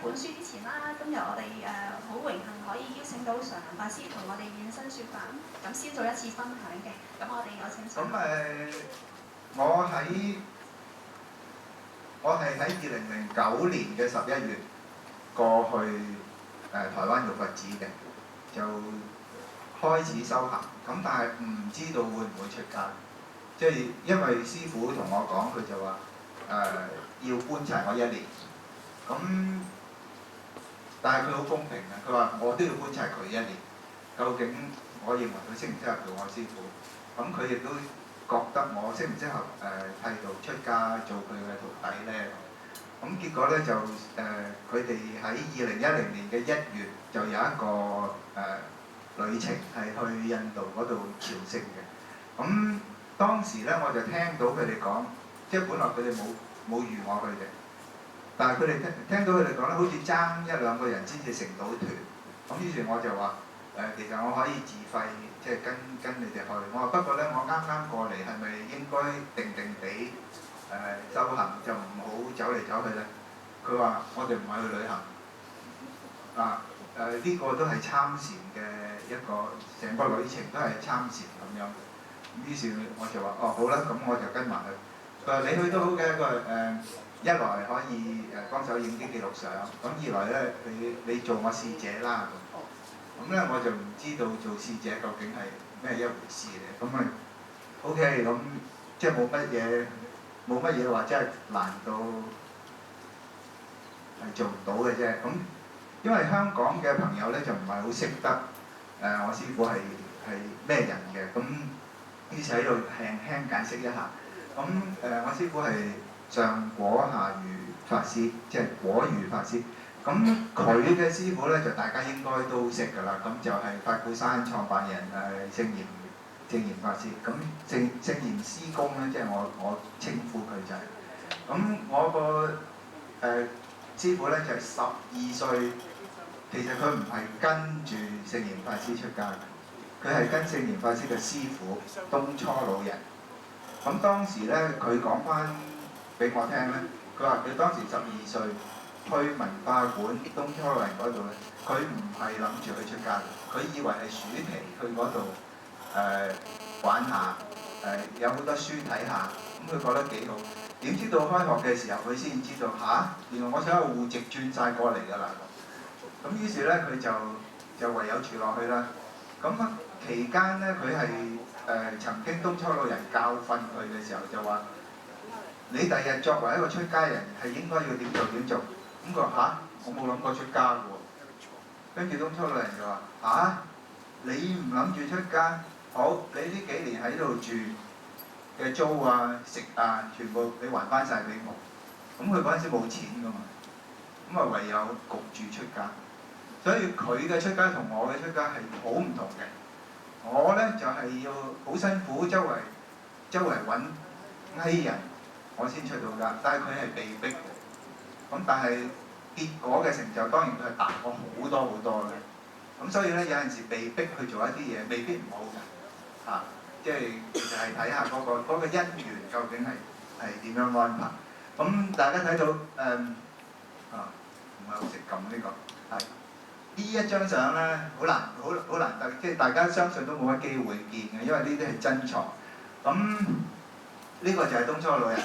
本書之前啦，今日我哋好榮幸可以邀請到常林法師同我哋現身說法，咁先做一次分享嘅。咁我哋有請。咁我係喺2009年嘅11月過去台灣玉佛寺嘅，就開始修行。咁但係唔知道會唔會出家，即係因為師父同我講，佢就話要觀察我1年。咁但係佢好公平嘅，佢話我都要觀察佢1年，究竟我認為佢適唔適合做我師父。咁佢亦都覺得我適唔適合剃度出家做佢嘅徒弟呢？咁結果呢，就佢哋喺2010年嘅1月就有一個旅程係去印度嗰度朝聖嘅。咁當時呢，我就聽到佢哋講，即係本來佢哋冇預我去嘅，但係佢哋聽到佢哋講咧，好似爭1、2個人先至成到團。咁於是我就話其實我可以自費，即係跟你哋去。我話不過呢，我啱啱過嚟，係咪應該定地修行，就唔好走嚟走去呢？佢話我哋唔係去旅行，呢個都係參禪嘅一個，成個旅程都係參禪咁樣。於是我就話好啦，咁我就跟埋去。佢話你去都好嘅，佢話一來可以幫手影啲記錄相，咁二來呢，你做我使者啦。咁呢，我就唔知道做使者究竟係咩一回事嚟。咁咪 OK， 咁即係冇乜嘢話真係難到係做唔到嘅啫。咁因為香港嘅朋友呢，就唔係好識得我師父係咩人嘅，咁於是喺度輕輕解釋一下。咁我師父係上果下愚法師，即係果愚法師。咁佢嘅師父呢，就大家應該都識㗎啦。咁就係法鼓山創辦人聖嚴法師。咁聖嚴師公呢，即係我稱呼佢就係。咁我個師父呢，就係12歲，其實佢唔係跟住聖嚴法師出家嘅，佢係跟聖嚴法師嘅師父東初老人。咁當時呢，佢講翻俾我聽呢，佢話佢當時12歲。去文化館東初老人嗰度呢，佢唔係諗住去出家嘅，佢以為係暑期去嗰度玩下，有好多書睇下，咁佢覺得幾好。點知到開學嘅時候，佢先知道原來我所有戶籍轉晒過嚟㗎啦。咁於是呢，佢就唯有住落去啦。咁期間呢，佢係曾經東初老人教訓佢嘅時候就話：你第日作為一個出家人係應該要點做點做。咁佢話我冇諗過出家嘅喎。跟住東初老人就話你唔諗住出家，好，你呢幾年喺度住嘅租啊食啊，全部你還翻晒俾我。咁佢嗰陣時冇錢㗎嘛，咁唯有焗住出家。所以佢嘅出家同我嘅出家係好唔同嘅。我呢，就係要好辛苦，周圍揾翳人，我先出到家。但係佢係被逼嘅。咁但係結果嘅成就當然佢係大我好多好多嘅。咁所以呢，有陣時被逼去做一啲嘢未必唔好嘅，即係其實係睇下嗰個因緣究竟係點樣安排。咁大家睇到唔係好識撳呢個係呢一張相呢，好難得，即係大家相信都冇乜機會見嘅，因為呢啲係珍藏。咁呢個就係東初老人。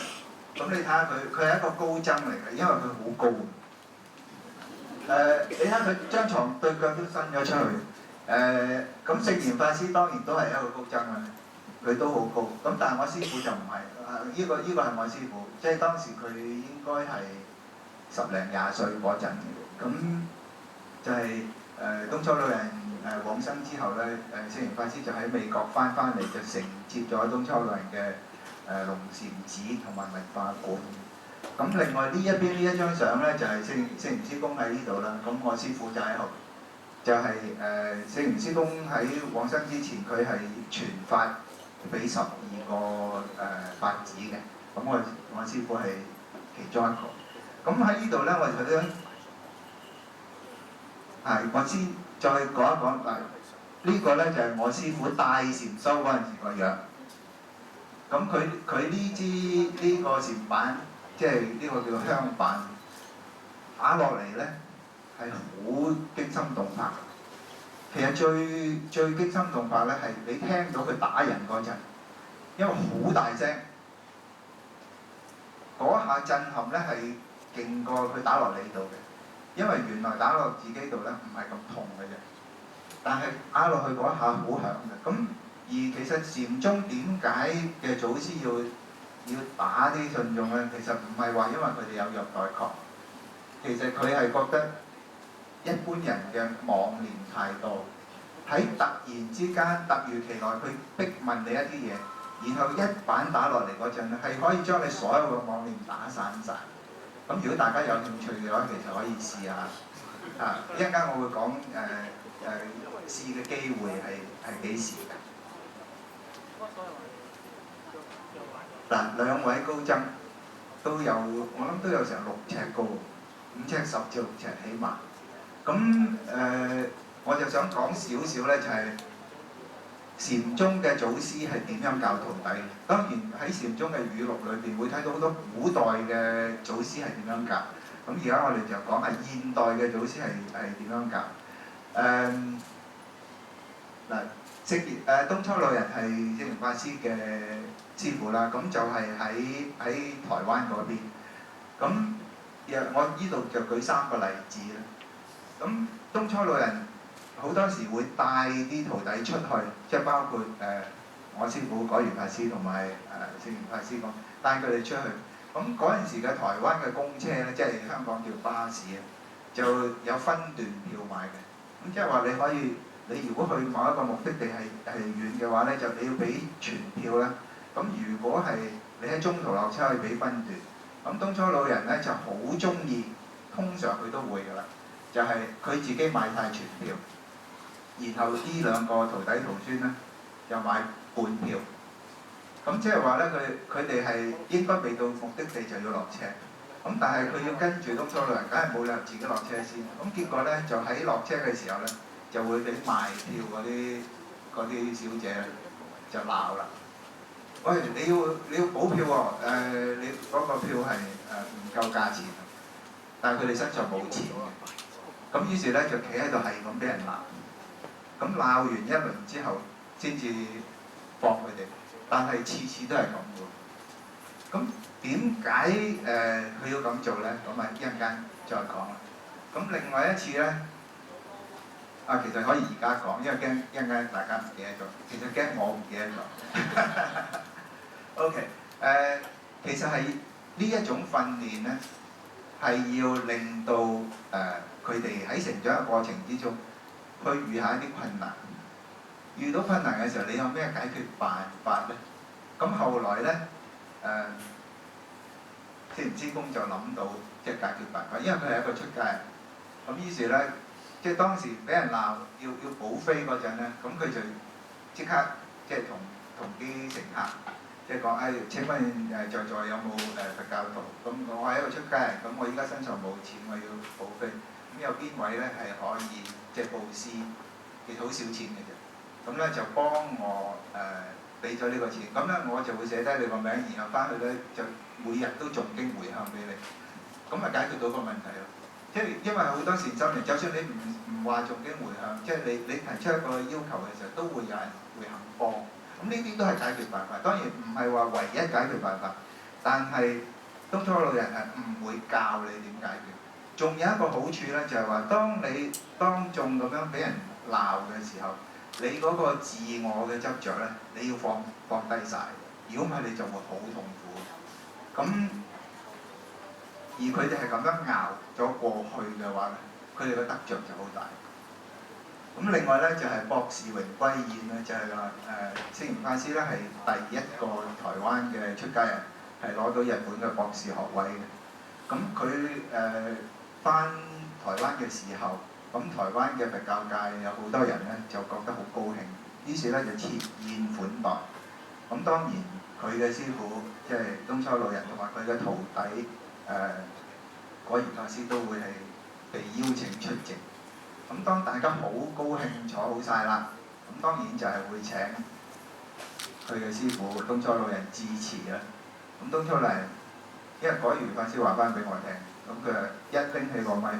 咁你睇下佢係一個高僧嚟嘅，因為佢好高。你睇佢張床對腳都伸咗出去。咁聖嚴法師當然都係一個高僧啦，佢都好高。咁但係我師父就唔係，呢個係我師父，即係當時佢應該係10零20歲嗰陣。咁就係東初老人往生之後呢，聖嚴法師就喺美國翻嚟，就承接咗東初老人嘅龍禪寺同埋文化館。咁另外呢一邊呢一張相呢，就係聖嚴師公喺呢度啦。咁我師父就喺度，就係聖嚴師公喺往生之前，佢係傳法俾12個法子嘅。咁我師父係其中一個。咁喺呢度呢，我覺得我先再講一講呢個呢，就係我師父帶禪修嗰陣時個樣。咁佢呢個禪板，即係呢個叫香板，打落嚟呢，係好驚心動魄。其實最驚心動魄咧係你聽到佢打人嗰陣，因為好大聲，嗰下震撼咧係勁過佢打落你度嘅，因為原來打落自己度咧唔係咁痛嘅啫，但係打落去嗰一下好響嘅。咁而其實禪宗點解嘅祖師要打啲信眾咧？其實唔係話因為佢哋有虐待狂，其實佢係覺得一般人嘅妄念太多，喺突然之間突如其來佢逼問你一啲嘢，然後一板打落嚟嗰陣咧，係可以將你所有嘅妄念打散晒。咁如果大家有興趣嘅話，其實可以試下。一陣間我會講試嘅機會係幾時嘅。嗱，兩位高僧都有，我諗都有成6尺高，5尺10至6尺起碼。咁我就想講少少咧，就係禪宗嘅祖師係點樣教徒弟。當然喺禪宗嘅語錄裏邊會睇到好多古代嘅祖師係點樣教。咁而家我哋就講下現代嘅祖師係點樣教。東初老人係證明法師嘅師傅啦，咁就係喺台灣嗰邊。咁我呢度就舉3個例子啦。咁東初老人好多時會帶啲徒弟出去，即係包括我師傅果園法師同埋證明法師咁帶佢哋出去。咁嗰陣時嘅台灣嘅公車咧，即係香港叫巴士啊，就有分段票買嘅。咁即係話你可以，你如果去某一個目的地係遠嘅話咧，就你要俾全票啦。咁如果係你喺中途落車，可以俾分段。咁東初老人咧就好中意，通常佢都會㗎啦，就係佢自己買晒全票，然後呢2個徒弟徒孫咧就買半票。咁即係話咧，佢哋係應該未到目的地就要落車。咁但係佢要跟住東初老人，梗係冇理由自己落車先。咁結果咧就喺落車嘅時候咧，就會俾賣票嗰啲小姐咧就鬧啦。喂，你要補票喎，你嗰個票係唔夠價錢，但係佢哋身上冇錢嘅。咁於是咧就企喺度係咁俾人鬧。咁鬧完一輪之後，先至放佢哋。但係次都係咁喎。咁點解佢要咁做咧？咁啊一陣間再講啦。咁另外一次咧，其實可以而家講，因為驚一陣間大家唔記得咗。其實驚我唔記得咗。OK， 其實係呢一種訓練咧，係要令到佢哋喺成長嘅過程之中，去遇下一啲困難。遇到困難嘅時候，你有咩解決辦法咧？咁後來咧，師公就諗到即係解決辦法，因為佢係一個出家人。咁於是咧，即係當時俾人鬧要補飛嗰陣咧，咁佢就即刻即係同啲乘客即係講：請問在座有冇佛教徒？咁我係一個出家人，咁我依家身上冇錢，我要補飛。咁有邊位咧係可以即係佈施，其實好少錢嘅啫。咁咧就幫我俾咗呢個錢，咁咧我就會寫低你個名，然後翻去咧就每日都誦經回向俾你，咁咪解決到個問題咯。即係因為好多善心人，就算你唔話誦經回向，即係你提出一個要求嘅時候，都會有人會肯幫。咁呢啲都係解決辦法，當然唔係話唯一解決辦法，但係東初老人係唔會教你點解決。仲有一個好處咧，就係話當你當眾咁樣俾人鬧嘅時候，你嗰個自我嘅執着咧，你要放低晒。如果唔係，你就會好痛苦。咁而佢哋係咁樣熬咗過去嘅話咧，佢哋嘅得着就好大。咁另外咧就係博士榮歸宴咧，就係話星雲法師咧係第一個台灣嘅出家人，係攞到日本嘅博士學位嘅。咁佢返台灣嘅時候，咁台灣嘅佛教界有好多人咧就覺得好高興，於是咧就設宴款待。咁當然佢嘅師傅即係東初老人同埋佢嘅徒弟果然法師都會係被邀請出席。咁當大家好高興坐好晒啦，咁當然就係會請佢嘅師傅東初老人致辭啦。咁東初老人因為果然法師話翻俾我聽，咁佢一拎起個咪，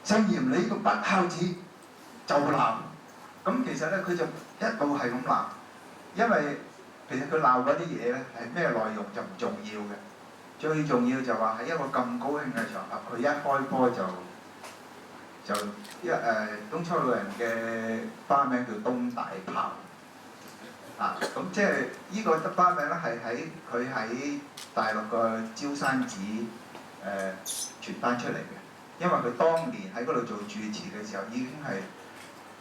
甚嫌你個不孝子就鬧。咁其實咧佢就一路係咁鬧，因為其實佢鬧嗰啲嘢咧係咩內容就唔重要嘅，最重要就話喺一個咁高興嘅場合，佢一開波就東初老人嘅花名叫東大炮。咁即係呢個花名咧係佢喺大陸個焦山寺傳翻出嚟嘅，因為佢當年喺嗰度做住持嘅時候已經係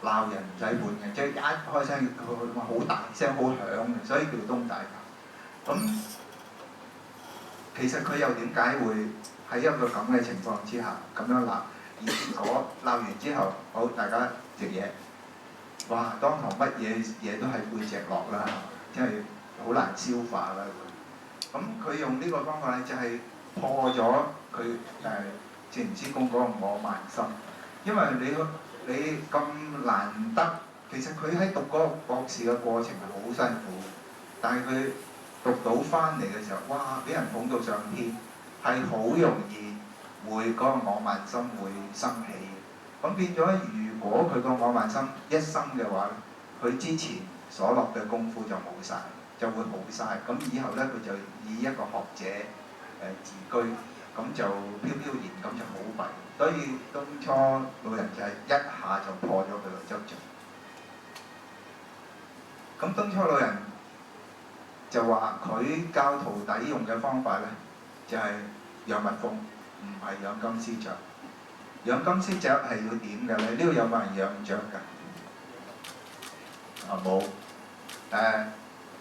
鬧人唔使本嘅，即係一開聲好大聲好響嘅，所以叫東大炮。咁其實佢又點解會喺一個咁嘅情況之下咁樣鬧？而結果鬧完之後，好大家食嘢，哇！當堂乜嘢都係背脊落啦，即係好難消化啦。咁佢用呢個方法咧，就係破咗佢戰師公嗰個我慢心，因為你咁難得，其實佢喺讀嗰個博士嘅過程係好辛苦，但係佢讀到翻嚟嘅時候，哇！俾人捧到上天，係好容易會嗰個我慢心會生起嘅。咁變咗，如果佢個我慢心一生嘅話，佢之前所落嘅功夫就冇晒，就會冇晒。咁以後咧，佢就以一個學者自居，咁就飄飄然，咁就好弊。所以東初老人就係一下就破咗佢個執著。咁東初老人就話佢教徒弟用嘅方法咧，就係養蜜蜂，唔係養金絲雀。養金絲雀係要點嘅咧？呢度有冇人養雀㗎？冇。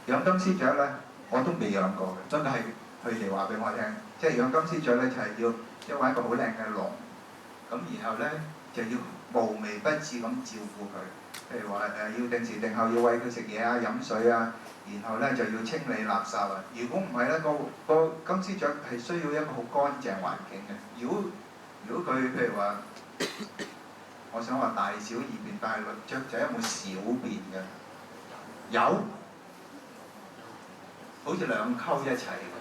養金絲雀咧，我都未養過嘅，真係佢哋話俾我聽，即係養金絲雀咧就係要即係揾一個好靚嘅籠，咁然後咧就要無微不至咁照顧佢，譬如話要定時定候要餵佢食嘢啊、飲水啊，然後咧就要清理垃圾啊。如果唔係咧，個金絲雀係需要一個好乾淨環境嘅。如果佢譬如話，我想話大小二便，但係雀仔有冇小便嘅？有，好似兩溝一齊嘅。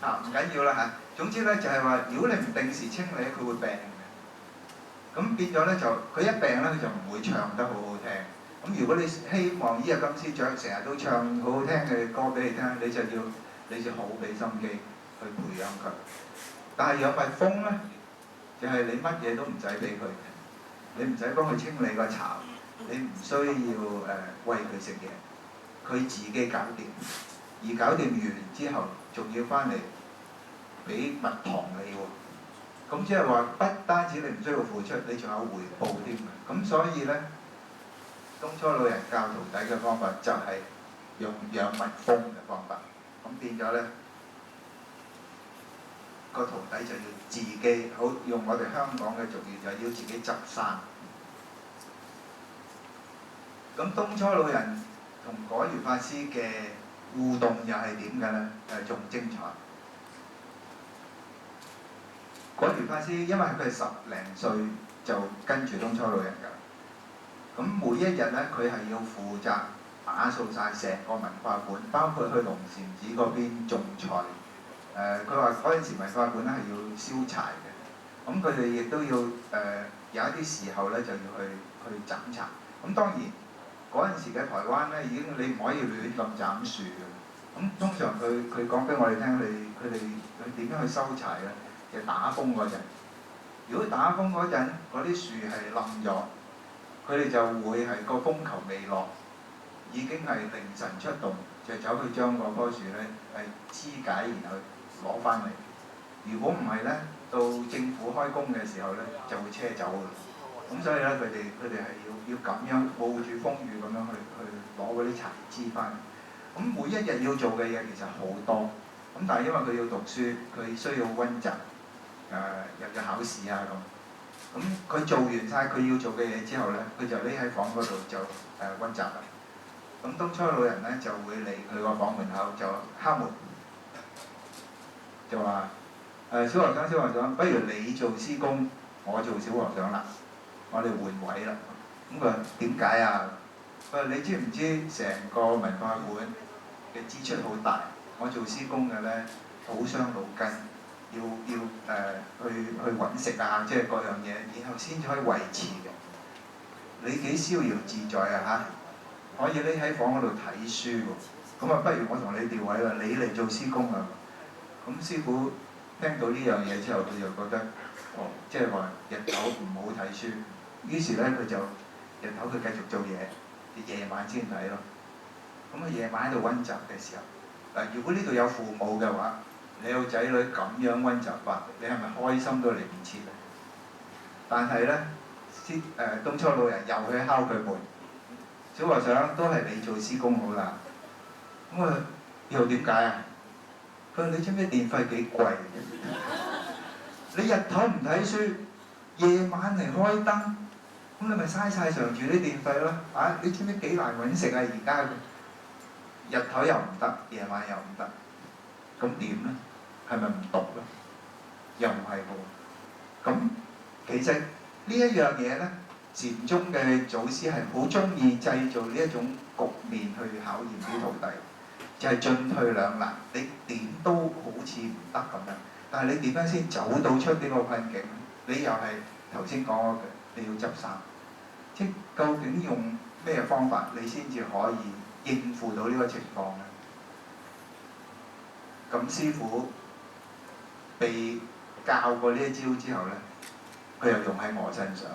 唔緊要啦嚇。總之咧就係話，如果你唔定時清理，佢會病嘅。咁變咗咧就，佢一病咧佢就唔會唱得好好聽。咁如果你希望呢隻金絲雀成日都唱好好聽嘅歌俾你聽，你就好俾心機去培養佢。但係養蜜蜂咧，就係你乜嘢都唔使俾佢，你唔使幫佢清理個巢，你唔需要餵佢食嘢，佢自己搞掂。而搞掂完之後，仲要翻嚟俾蜜糖你喎。咁即係話，不單止你唔需要付出，你仲有回報添嘅。咁所以咧，東初老人教徒弟嘅方法就係用養蜜蜂嘅方法。咁變咗咧，個徒弟就要自己好用我哋香港嘅俗語，就係要自己執生。咁東初老人同果如法師嘅互動又係點嘅咧？仲精彩。果如法師因為佢係10零歲就跟住東初老人㗎，咁每一日咧佢係要負責打掃晒成個文化館，包括去龍禪寺嗰邊種菜。佢話嗰陣時文化館咧係要燒柴嘅，咁佢哋亦都要有一啲時候咧就要去斬柴。咁當然嗰陣時嘅台灣咧已經你唔可以亂咁斬樹嘅。咁通常佢講俾我哋聽，佢哋點樣去收柴咧？就打風嗰陣，如果打風嗰陣嗰啲樹係冧咗，佢哋就會係個風球未落，已經係凌晨出動，就走去將嗰棵樹咧係肢解，然後攞翻嚟。如果唔係咧，到政府開工嘅時候咧，就會車走㗎。咁所以咧，佢哋係要咁樣冒住風雨咁樣去攞嗰啲柴枝翻嚟。咁每一日要做嘅嘢其實好多，咁但係因為佢要讀書，佢需要温習，又要考試啊咁。咁佢做完晒佢要做嘅嘢之後咧，佢就匿喺房嗰度就温習啦。咁東初老人咧就會嚟佢個房門口就敲門，就話小和尚，不如你做師公，我做小和尚啦，我哋換位啦。咁佢話點解啊？佢話你知唔知成個文化館嘅支出好大？我做師公嘅咧好傷腦筋，去揾食啊，即係各樣嘢，然後先至可以維持嘅。你幾逍遙自在啊嚇！可以匿喺房嗰度睇書喎。咁啊，不如我同你調位啦，你嚟做師公啊！咁師傅聽到呢樣嘢之後，佢就覺得即係話日頭唔好睇書，於是咧佢就日頭佢繼續做嘢，夜晚先睇咯。咁啊，夜晚喺度温習嘅時候，嗱，如果呢度有父母嘅話，你有仔女咁樣温習法，你係咪開心都嚟唔切啊？但係咧，東初老人又去敲佢門，小和尚都係你做師公好啦。咁啊，又點解啊？佢話：你知唔知電費幾貴？你日頭唔睇書，夜晚嚟開燈，咁你咪嘥晒常住啲電費咯。啊，你知唔知幾難揾食啊？而家日頭又唔得，夜晚又唔得，咁點咧？係咪唔讀咧？又唔係喎。咁其實呢一樣嘢咧，禪宗嘅祖師係好中意製造呢一種局面去考驗啲徒弟。就係進退兩難，你點都好似唔得咁樣。但係你點樣先走到出呢個困境？你又係頭先講嗰句，你要執生。即究竟用咩方法，你先至可以應付到呢個情況咧？咁師傅被教過呢一招之後咧，佢又用喺我身上。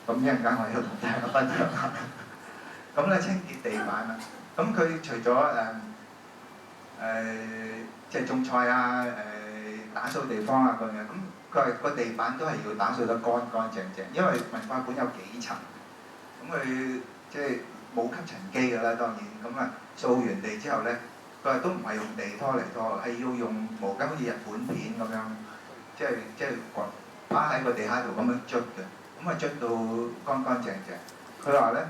咁一陣間我要同大家分享下。咁咧清潔地板啦，咁佢除咗即係種菜啊，打掃地方啊咁樣，咁佢係個地板都係要打掃得乾乾淨淨，因為文化館有幾層，咁佢即係冇吸塵機㗎啦，當然，咁啊掃完地之後咧，佢話都唔係用地拖嚟拖，係要用毛巾好似日本片咁樣，即係趴喺個地下度咁樣捽嘅，咁啊捽到乾乾淨淨。佢話咧，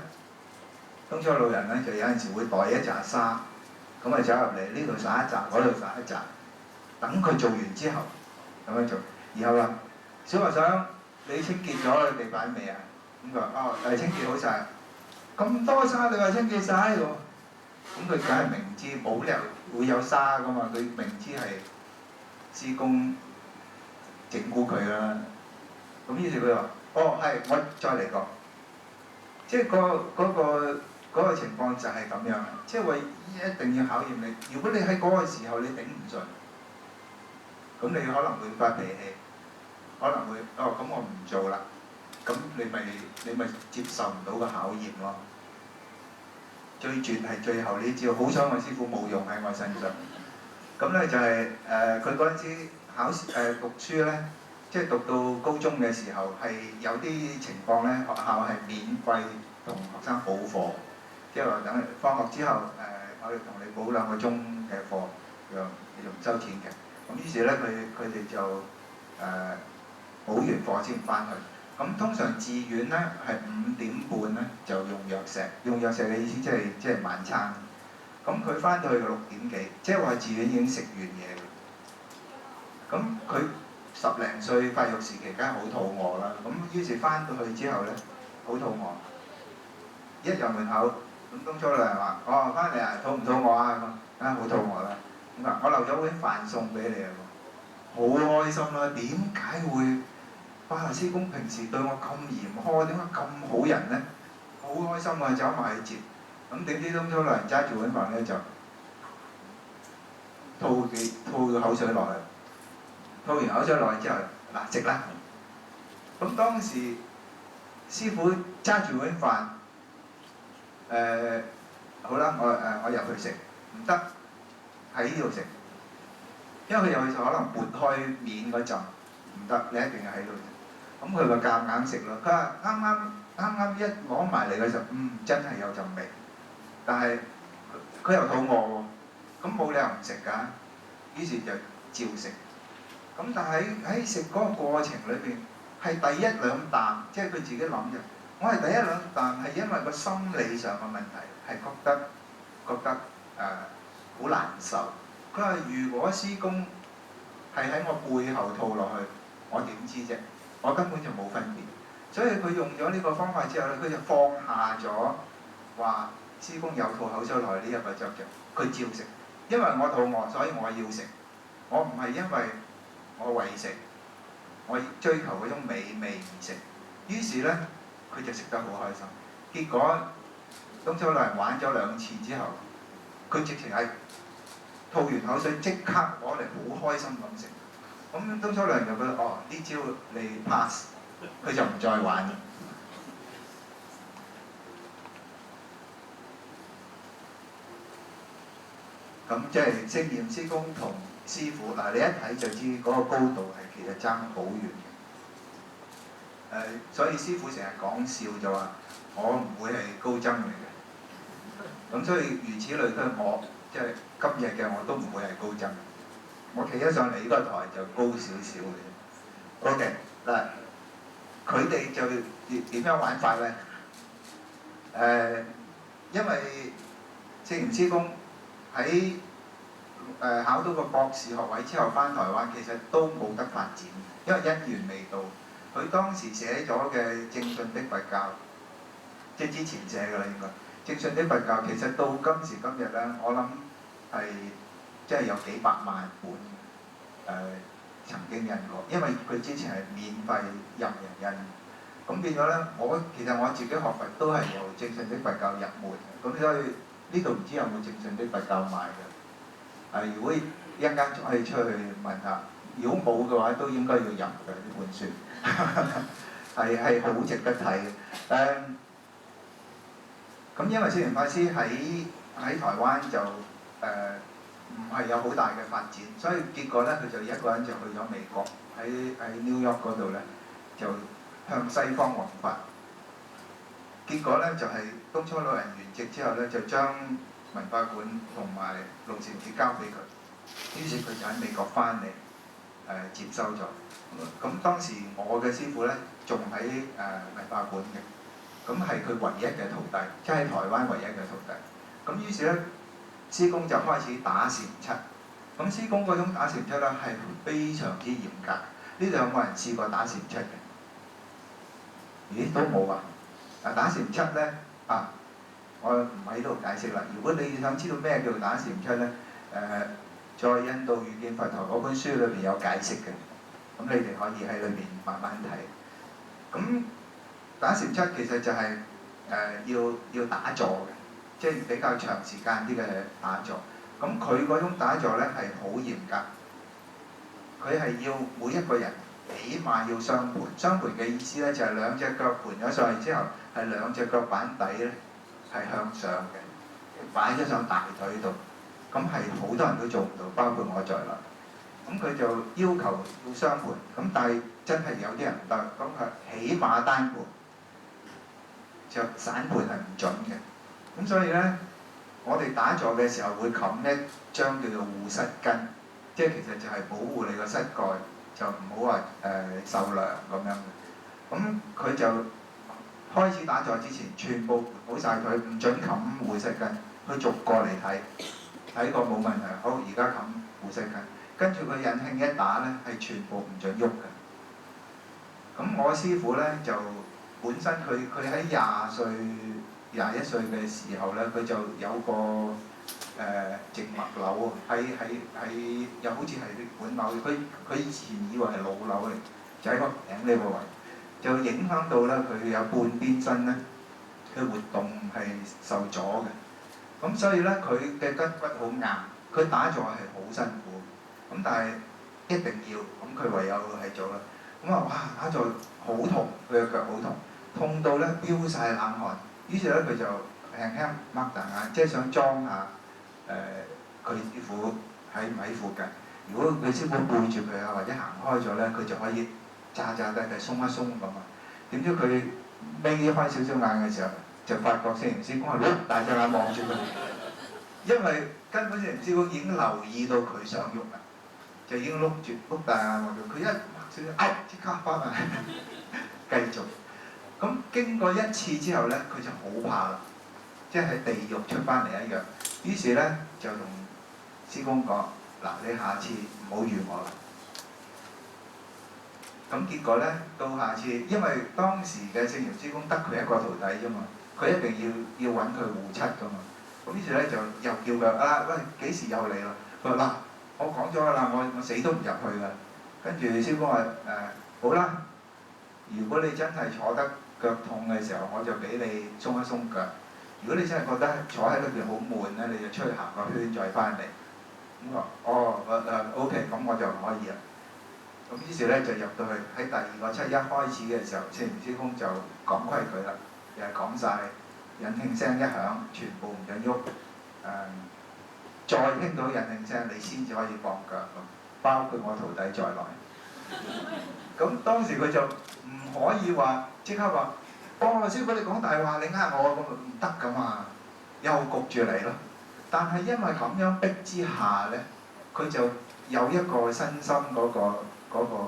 東初老人咧就有陣時會袋一紮沙。咁啊走入嚟呢度撒一紮，嗰度撒一紮，等佢做完之後咁樣做。然後話：小和尚，你清潔咗個地板未啊？咁佢話：哦，清潔好晒。咁多沙你話清潔晒喎？咁佢梗係明知冇理由會有沙噶嘛，佢明知係師公整蠱佢啦。咁於是佢話：哦，係，我再嚟過。即係嗰個情況就係咁樣，即係話一定要考驗你。如果你喺嗰個時候你頂唔順，咁你可能會發脾氣，可能會咁我唔做啦。咁你咪接受唔到個考驗咯。最絕係最後呢招，好彩我師傅冇用喺我身上。咁咧就係佢嗰陣時讀書咧，即係讀到高中嘅時候係有啲情況咧，學校係免費同學生補課。即係話等你放學之後，我哋同你補2個鐘嘅課，又唔收錢嘅。咁於是咧，佢哋就補完課先翻去。咁通常寺院咧係5點半咧就用藥石，用藥石嘅意思即係晚餐。咁佢翻到去6點幾，即係話寺院已經食完嘢嘅。咁佢10零歲發育時期，梗係好肚餓啦。咁於是翻到去之後咧，好肚餓，一入門口。咁東初老人話：翻嚟啊，肚唔肚餓啊？咁好肚餓啦。咁啊，我留咗碗飯送俾你啊！好開心啦！點解會？哇！師公平時對我咁嚴苛，點解咁好人咧？好開心啊！走埋去接。咁點知東初老人揸住碗飯咧就吐口水落去。吐完口水落去之後，嗱食啦。咁當時師傅揸住碗飯。好啦，我入去食，唔得，喺呢度食，因為佢入去就可能撥開面嗰陣，唔得，你一定係喺度食。咁佢咪夾硬食咯。佢話啱啱一攞埋嚟嘅時候，真係有陣味，但係佢又肚餓喎，咁冇理由唔食㗎，於是就照食。咁但係喺食嗰個過程裏邊，係第1、2啖，即係佢自己諗嘅。我係第1、2啖係因為個心理上嘅問題，係覺得好難受。佢話：如果師公係喺我背後吐落去，我點知啫？我根本就冇分別。所以佢用咗呢個方法之後咧，佢就放下咗話師公有吐口水落去呢一個執著，佢照食。因為我肚餓，所以我要食。我唔係因為我為食，我追求嗰種美味而食。於是呢，佢就食得好開心。結果東洲老人玩咗2次之後，佢直情係吐完口水即刻攞嚟好開心咁食。咁東洲老人就覺得哦，呢招你 pass， 佢就唔再玩。咁即係聖嚴師公同師傅嗱，你一睇就知嗰個高度係其實爭好遠嘅。所以師傅成日講笑就話：我唔會係高僧嚟嘅。咁所以如此類推，我即係今日嘅我都唔會係高僧。我企咗上嚟呢個台就高少少嘅。OK 嗱，佢哋就點樣玩法咧？因為聖嚴師公喺考到個博士學位之後翻台灣，其實都冇得發展，因為因緣未到。佢當時寫咗嘅《正信的佛教》，即係之前寫㗎啦，應該《正信的佛教》其實到今時今日咧，我諗係即係有幾百萬本曾經印過，因為佢之前係免費任人印。咁變咗咧，其實我自己學佛都係由《正信的佛教》入門嘅，咁所以呢度唔知有冇《正信的佛教》賣嘅？如果一陣間可以出去問下，如果冇嘅話，都應該要入嘅呢本書，係好值得睇嘅。咁因為聖嚴法師喺台灣就唔係有好大嘅發展，所以結果咧佢就一個人就去咗美國，喺 New York 嗰度咧就向西方弘法。結果咧就係東洲老人圓寂之後咧，就將文化館同埋龍禪寺交俾佢，於是佢就喺美國翻嚟接收咗。咁當時我嘅師傅咧仲喺文化館嘅，咁係佢唯一嘅徒弟，即係台灣唯一嘅徒弟。咁於是咧，師公就開始打禪七。咁師公嗰種打禪七咧係非常之嚴格。呢度有冇人試過打禪七嘅？咦，都冇啊！打禪七咧我唔喺度解釋啦。如果你想知道咩叫打禪七咧，在印度遇見佛陀嗰本書裏邊有解釋嘅，咁你哋可以喺裏邊慢慢睇。咁打禪七其實就係要打坐嘅，即係比較長時間啲嘅打坐。咁佢嗰種打坐咧係好嚴格，佢係要每一個人起碼要雙盤。雙盤嘅意思咧就係兩隻腳盤咗上去之後，係兩隻腳板底咧係向上嘅，擺咗上大腿度。咁係好多人都做唔到，包括我在內。咁佢就要求要雙盤，咁但係真係有啲人唔得，咁佢起碼單盤，就散盤係唔準嘅。咁所以咧，我哋打坐嘅時候會冚一張叫做護膝巾，即係其實就係保護你個膝蓋，就唔好話受涼咁樣嘅。咁佢就開始打坐之前，全部盤好晒佢，唔準冚護膝巾，佢逐個嚟睇過冇問題。好，而家冚護膝巾，跟住佢引磬一打咧，係全部唔準喐嘅。咁我師傅咧就本身佢喺21歲嘅時候咧，佢就有個靜脈瘤喺又好似係血管瘤，佢以前以為係腦瘤嚟，就喺個頸呢個位，就影響到咧佢有半邊身咧嘅活動係受阻嘅。咁所以咧佢嘅筋骨好硬，佢打坐係好辛苦。咁但係一定要，咁佢唯有係做啦。咁哇打坐好痛，佢嘅腳好痛，痛到咧飆晒冷汗。於是咧佢就輕輕擘大眼，即係想裝下佢師傅喺唔喺附近。如果佢師傅背住佢啊，或者行開咗咧，佢就可以揸低鬆一鬆咁啊。點知佢眯開少少眼嘅時候，就發覺聖嚴師公係碌大隻眼望住佢，因為根本聖嚴師公已經留意到佢想喐啦，就已經碌大眼望住佢，一擘少少，即刻翻嚟繼續。咁經過一次之後咧，佢就好怕啦，即係喺地獄出翻嚟一樣。於是咧就同師公講：嗱，你下次唔好預我啦。咁結果咧，到下次，因為當時嘅聖嚴師公得佢一個徒弟啫嘛，佢一定要揾佢護七噶嘛。咁於是咧就又叫佢喂，幾時又嚟啦？佢話嗱，我講咗噶啦，我死都唔入去噶。跟住師傅話好啦，如果你真係坐得腳痛嘅時候，我就俾你鬆一鬆腳。如果你真係覺得坐喺嗰邊好悶咧，你就出去行個圈再翻嚟。咁我話OK，咁我就可以啦。咁於是咧就入到去，喺第二個七一開始嘅時候，聖嚴師公就講規矩啦，又係講晒引磬聲一響，全部唔准喐。再聽到引磬聲，你先至可以放腳，包括我徒弟在內。咁當時佢就唔可以話即刻話，師傅你講大話，你呃我，咁唔得噶嘛，又焗住嚟咯。但係因為咁樣逼之下咧，佢就有一個身心嗰個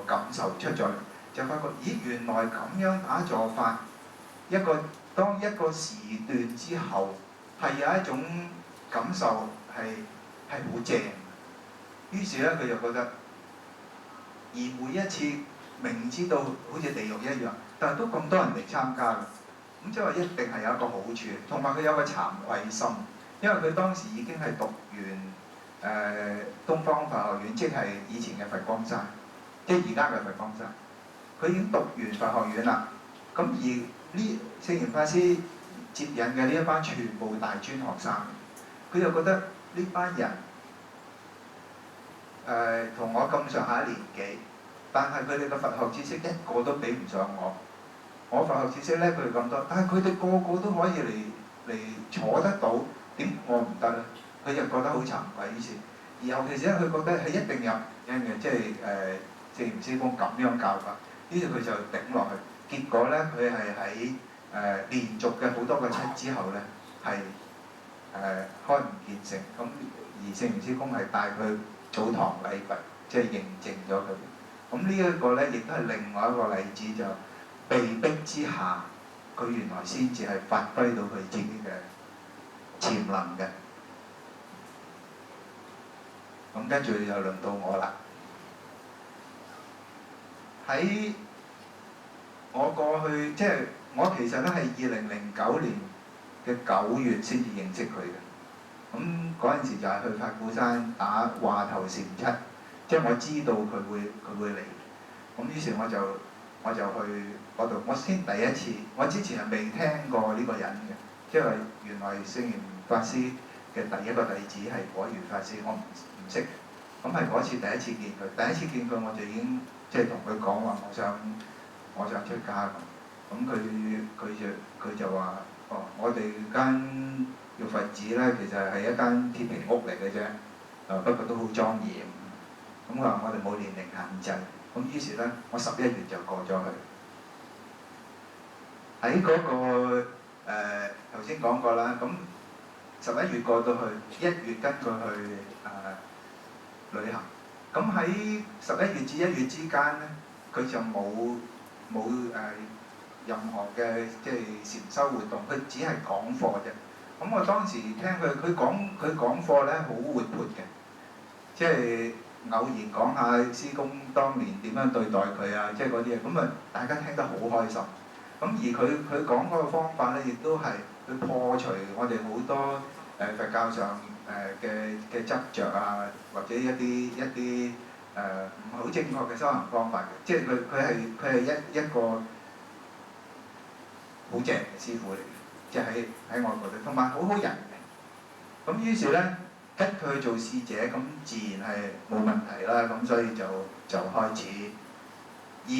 感受出咗嚟，就發覺咦原來咁樣打坐法，當一個時段之後，係有一種感受係好正。於是咧佢就覺得，而每一次明知道好似地獄一樣，但係都咁多人嚟參加嘅，咁即係話一定係有一個好處，同埋佢有個慚愧心，因為佢當時已經係讀完東方佛學院，即係以前嘅佛光山，即係而家嘅佛光山，佢已經讀完佛學院啦。咁而呢聖嚴法師接引嘅呢一班全部大專學生，佢就覺得呢班人同我咁上下年紀，但係佢哋嘅佛學知識一個都比唔上我。我佛學知識咧佢哋咁多，但係佢哋個個都可以嚟坐得到，點我唔得咧？佢就覺得好慚愧，於是，尤其是咧佢覺得係一定有因嘅，即係聖嚴師公咁樣教法，於是佢就頂落去。結果咧佢係喺連續嘅好多個七之後咧係開悟見性，咁而聖嚴師公係帶佢早堂禮佛，即係認證咗佢。咁呢一個咧亦都係另外一個例子，就被逼之下，佢原來先至係發揮到佢自己嘅潛能嘅。咁跟住又輪到我啦。喺我過去即係我其實咧係2009年嘅9月先至認識佢嘅。咁嗰陣時就係去法鼓山打話頭禪七，即係我知道佢會嚟。咁於是我就去嗰度，我先第一次，我之前係未聽過呢個人嘅，因為原來聖嚴法師嘅第一個弟子係果如法師，我唔識。咁係嗰次第一次見佢，第一次見佢我就已經即係同佢講話，我想出家咁。咁佢就話：我哋間玉佛寺咧，其實係一間鐵皮屋嚟嘅啫，不過都好莊嚴。咁話我哋冇年齡限制。咁於是咧，我11月就過咗去。喺嗰個頭先講過啦，咁11月過到去，1月跟佢去旅行。咁喺11月至1月之間咧，佢就冇任何嘅即係禪修活動，佢只係講課啫。咁我當時聽佢講課咧，好活潑嘅，即係偶然講下師公當年點樣對待佢啊，即係嗰啲嘢。咁啊，大家聽得好開心。咁而佢講嗰個方法咧，亦都係去破除我哋好多佛教上嘅執着啊，或者一啲唔係好正確嘅修行方法嘅。即係佢係一個好正嘅師傅嚟嘅，即係喺外國度，同埋好好人嘅。咁於是咧，跟佢去做侍者，咁自然係冇問題啦。咁所以就開始，而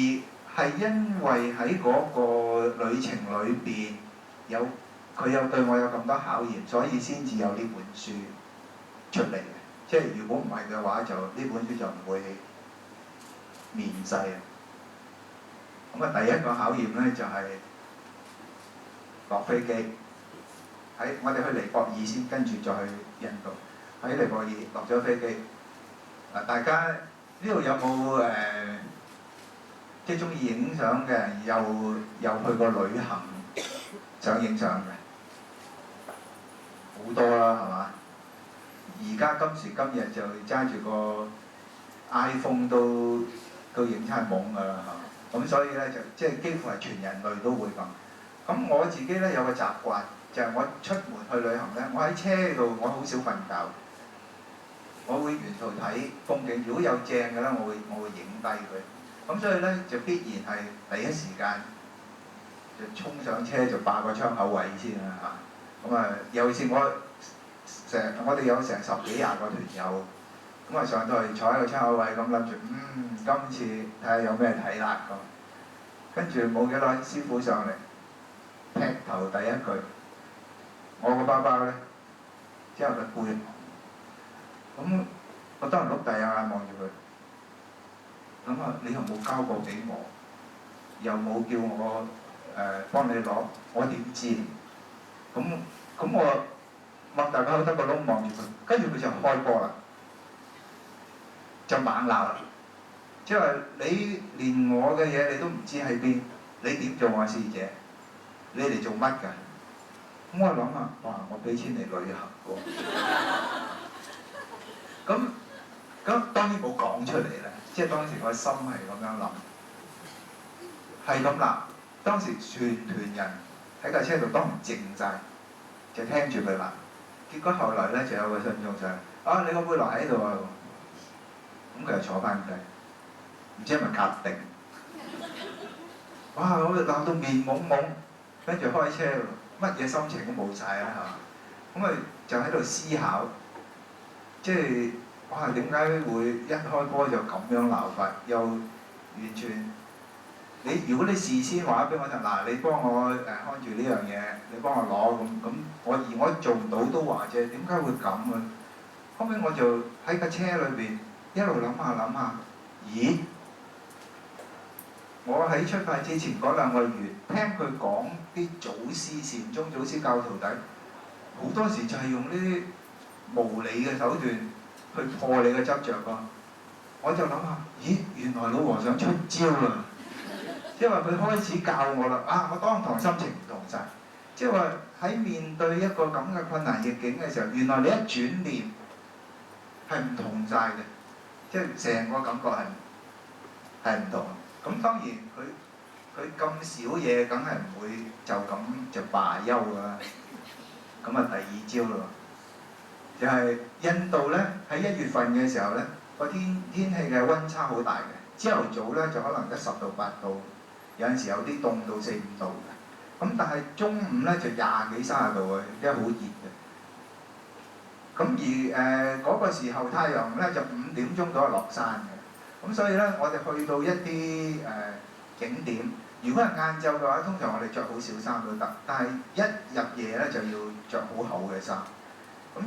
係因為喺嗰個旅程裏邊佢有對我有咁多考驗，所以先至有呢本書出嚟嘅。即係如果唔係嘅話，就呢本書就唔會面世啊。咁啊，第一個考驗咧就係落飛機，我哋去尼泊爾先，跟住再去印度。喺尼泊爾落咗飛機，大家呢度有冇即係中意影相嘅，又去過旅行想影相嘅？好多啦，係嘛？而家今時今日就揸住個 iPhone 都影餐懵㗎啦，嚇！咁所以咧就即係幾乎係全人類都會咁。咁我自己咧有個習慣，就係我出門去旅行咧，我喺車度我好少瞓覺。我會沿途睇風景，如果有正嘅咧，我會影低佢。咁所以咧就必然係第一時間就衝上車就霸個窗口位先啦嚇。咁啊，尤其是我哋有成10幾20個團友，咁啊上到去坐喺個窗口位咁諗住，今次睇下有咩睇啦咁。跟住冇幾耐，師傅上嚟劈頭第一句，我個包包咧，之後佢背。咁我當然碌大眼望住佢，咁啊你又冇交過俾我，又冇叫我幫你攞，我點知？咁我擘大個口得個窿望住佢，跟住佢就開波啦，就猛鬧啦，即係話你連我嘅嘢你都唔知喺邊，你點做我師姐？你嚟做乜㗎？咁我諗下，哇！我俾錢嚟旅行喎。咁當然冇講出嚟啦，即係當時我心係咁樣諗，係咁鬧。當時全團人喺架車度當然靜晒，就聽住佢鬧。結果後來咧就有個信眾上，你個背囊喺度啊，咁佢就坐翻低，唔知係咪夾定？哇！我鬧到面懵懵，跟住開車喎，乜嘢心情都冇晒啦係嘛？咁佢就喺度思考，即係。哇！點解會一開波就咁樣鬧法？又完全如果你事先話俾我聽，嗱，你幫我看住呢樣嘢，你幫我攞咁，我做唔到都話啫，點解會咁啊？後尾我就喺架車裏邊一路諗下，咦？我喺出發之前嗰2個月，聽佢講啲祖師禪宗祖師教徒弟，好多時就係用呢啲無理嘅手段。去破你嘅執着喎，我就諗下，咦，原來老和尚出招啦！即係話佢開始教我啦，我當堂心情唔同晒。即係話喺面對一個咁嘅困難逆境嘅時候，原來你一轉念係唔同晒嘅，即係成個感覺係唔同。咁當然佢咁少嘢，梗係唔會就咁就罷休㗎啦。咁啊，第2招咯。就係印度咧，喺1月份嘅時候咧，個天氣嘅溫差好大嘅。朝頭早咧就可能得10度8度，有陣時有啲凍到4、5度嘅。咁但係中午咧就20幾30度嘅，即係好熱嘅。咁而嗰個時候太陽咧就5點鐘到就落山嘅。咁所以咧，我哋去到一啲景點，如果係晏晝嘅話，通常我哋着好少衫都得。但係一入夜咧就要着好厚嘅衫。咁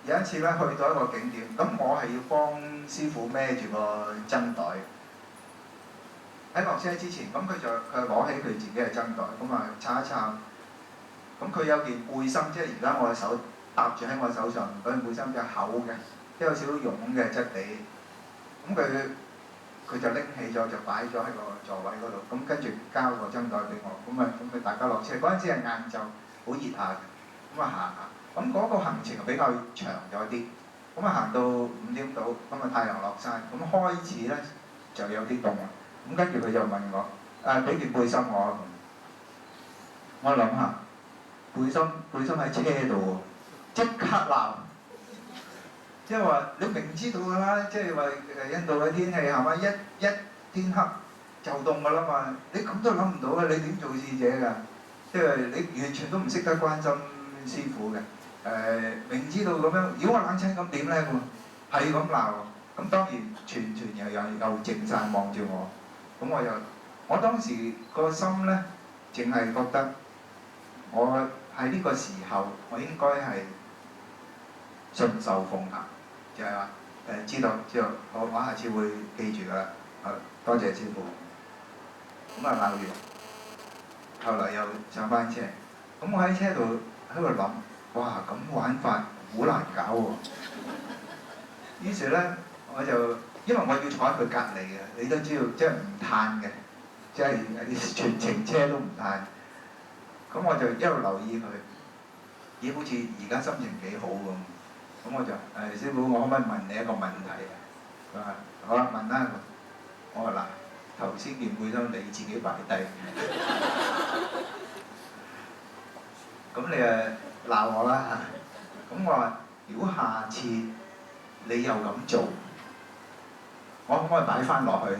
有一次咧，去到一個景點，咁我係要幫師傅孭住個僧袋。喺落車之前，咁佢攞起佢自己嘅僧袋，咁啊撐一撐。咁佢有件背心，即係而家我嘅手搭住喺我手上，嗰件背心就厚嘅，即係有少少絨嘅質地。咁佢就拎起咗，就擺咗喺個座位嗰度。咁跟住交個僧袋俾我，咁咪大家落車。嗰陣時係晏晝，好熱下嘅。咁啊行下。咁嗰個行程比較長咗啲，咁啊行到5點到，咁啊太陽落山，咁開始咧就有啲凍啦。咁跟住佢就問我，俾件背心我，我諗下，背心喺車度喎，即刻鬧，即係話你明知道㗎啦，即係話印度嘅天氣係嘛，一天黑就凍㗎啦嘛，你咁都諗唔到嘅，你點做侍者㗎？即係你完全都唔識得關心師傅嘅。明知道咁樣，如果我冷親咁點咧？係咁鬧，咁當然全又靜晒望住我，咁我當時個心咧，淨係覺得我喺呢個時候，我應該係順受奉行，就係話知道，我下次會記住㗎啦。多謝師傅。咁啊鬧完，後來又上翻車，咁我喺車度喺度諗。哇！咁玩法好難搞喎。於是咧，我就因為我要坐喺佢隔離嘅，你都知道，即係唔嘆嘅，即係全程車都唔嘆。咁我就一路留意佢，咦？好似而家心情幾好咁。咁我就師傅，我可唔可以問你一個問題啊？佢話好啦，問啦。我話嗱，頭先件背心你自己擺低。咁你鬧我啦嚇！咁我話：如果下次你又咁做，我可唔可以擺翻落去？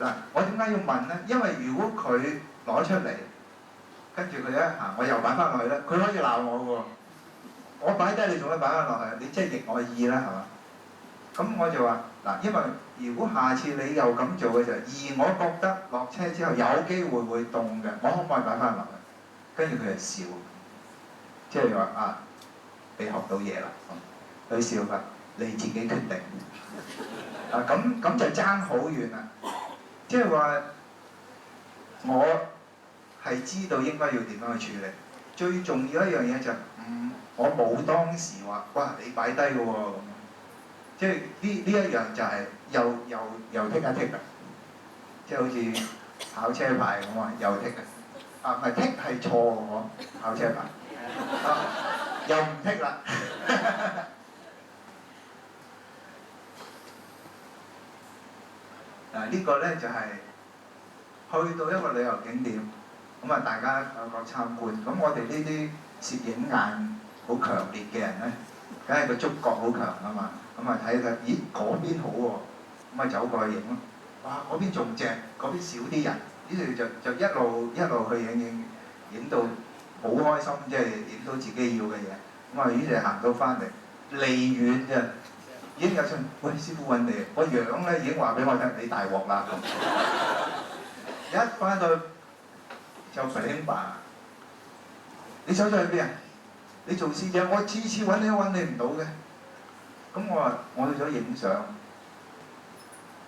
嗱，我點解要問呢？因為如果佢攞出嚟，跟住佢一行，我又擺翻落去咧，佢可以鬧我喎。我擺低你仲可以擺翻落去，你即係逆我意啦，係嘛？咁我就話嗱，因為如果下次你又咁做嘅時候，而我覺得落車之後有機會會凍嘅，我可唔可以擺翻落去？跟住佢就笑，即係話啊，你學到嘢啦，佢笑㗎，你自己決定。啊咁就爭好遠啦，即係話我係知道應該要點樣去處理。最重要一樣嘢就我冇當時話哇你擺低嘅喎咁，即係呢一樣就係又剔一剔嘅，即係好似考車牌咁啊，又剔嘅。啊唔係剔係錯嘅喎，考車牌，又唔剔啦。呢個咧就係去到一個旅遊景點，咁啊大家有個參觀，咁我哋呢啲攝影眼好強烈嘅人咧，梗係個觸覺好強啊嘛，咁啊睇睇，咦嗰邊好喎，咁啊走過去影咯，哇嗰邊仲正，嗰邊少啲人，於是就一路去影到好開心，即係影到自己要嘅嘢，咁啊於是行到翻嚟，離遠啫。已經有信，喂師傅揾你，個樣咧已經話俾我聽，你大鑊啦咁。一翻到就明白，你走咗去邊啊？你做師姐，我次次揾你都揾你唔到嘅。咁我話我去咗影相。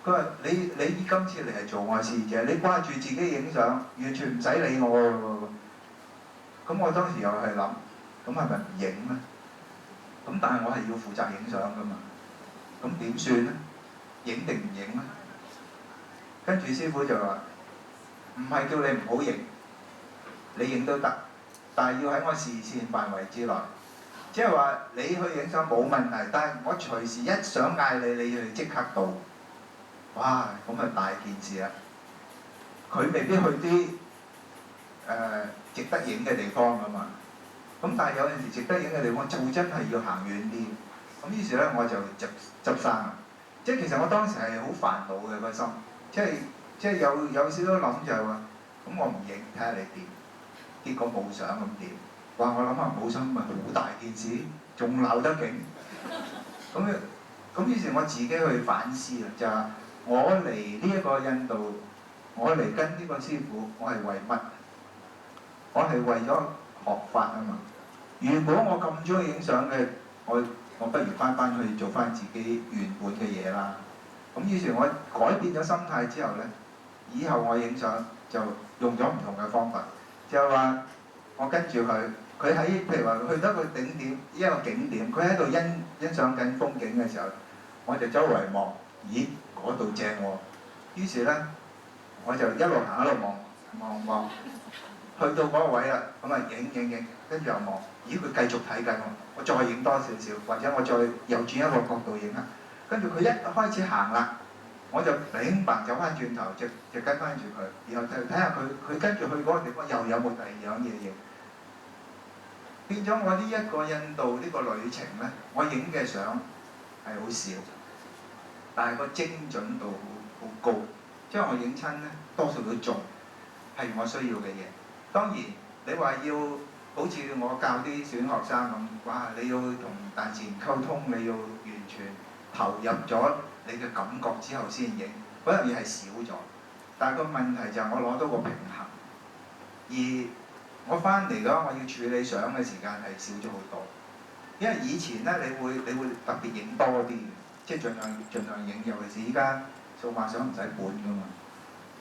佢話你今次嚟係做我師姐，你掛住自己影相，完全唔使理我喎。咁我當時又係諗，咁係咪唔影咧？咁但係我係要負責影相㗎嘛。咁點算呢？影定唔影呢？跟住師傅就話：唔係叫你唔好影，你影都得，但係要喺我視線範圍之內。即係話你去影相冇問題，但係我隨時一想嗌你，你要即刻到。哇！咁啊大件事啦。佢未必去啲值得影嘅地方㗎嘛。咁但係有陣時值得影嘅地方就真係要行遠啲。咁於是咧我就執生啦，即係其實我當時係好煩惱嘅個心，即係有少少諗就係話，咁我唔影睇下你點，結果冇相咁點，哇！我諗下冇相咪好大件事，仲鬧得勁，咁於是我自己去反思啦，就係我嚟呢一個印度，我嚟跟呢個師傅，我係為乜？我係為咗學法啊嘛。如果我咁中意影相嘅，我不如翻去做翻自己原本嘅嘢啦。咁於是，我改變咗心態之後呢，以後我影相就用咗唔同嘅方法，就係話我跟住佢喺譬如話去到一個景點，佢喺度欣賞緊風景嘅時候，我就周圍望，咦嗰度正喎。於是呢，我就一路行一路望，去到嗰個位啦，咁啊影，跟住又望，咦佢繼續睇緊喎。我再影多少少，或者我再又轉一個角度影下。跟住佢一開始行啦，我就明白走翻轉頭，就跟翻住佢，然後就睇下佢跟住去嗰個地方又有冇第二樣嘢影。變咗我呢一個印度呢個旅程呢，我影嘅相係好少，但係個精準度好高，即係我影親呢，多數都中，係我需要嘅嘢。當然你話要好似我教啲小學生咁，哇！你要同大自然溝通，你要完全投入咗你嘅感覺之後先影，嗰樣嘢係少咗。但係個問題就係我攞到個平衡，而我翻嚟嘅話，我要處理相嘅時間係少咗好多。因為以前呢，你會特別影多啲，即係盡量影，尤其是依家數碼相唔使本㗎嘛。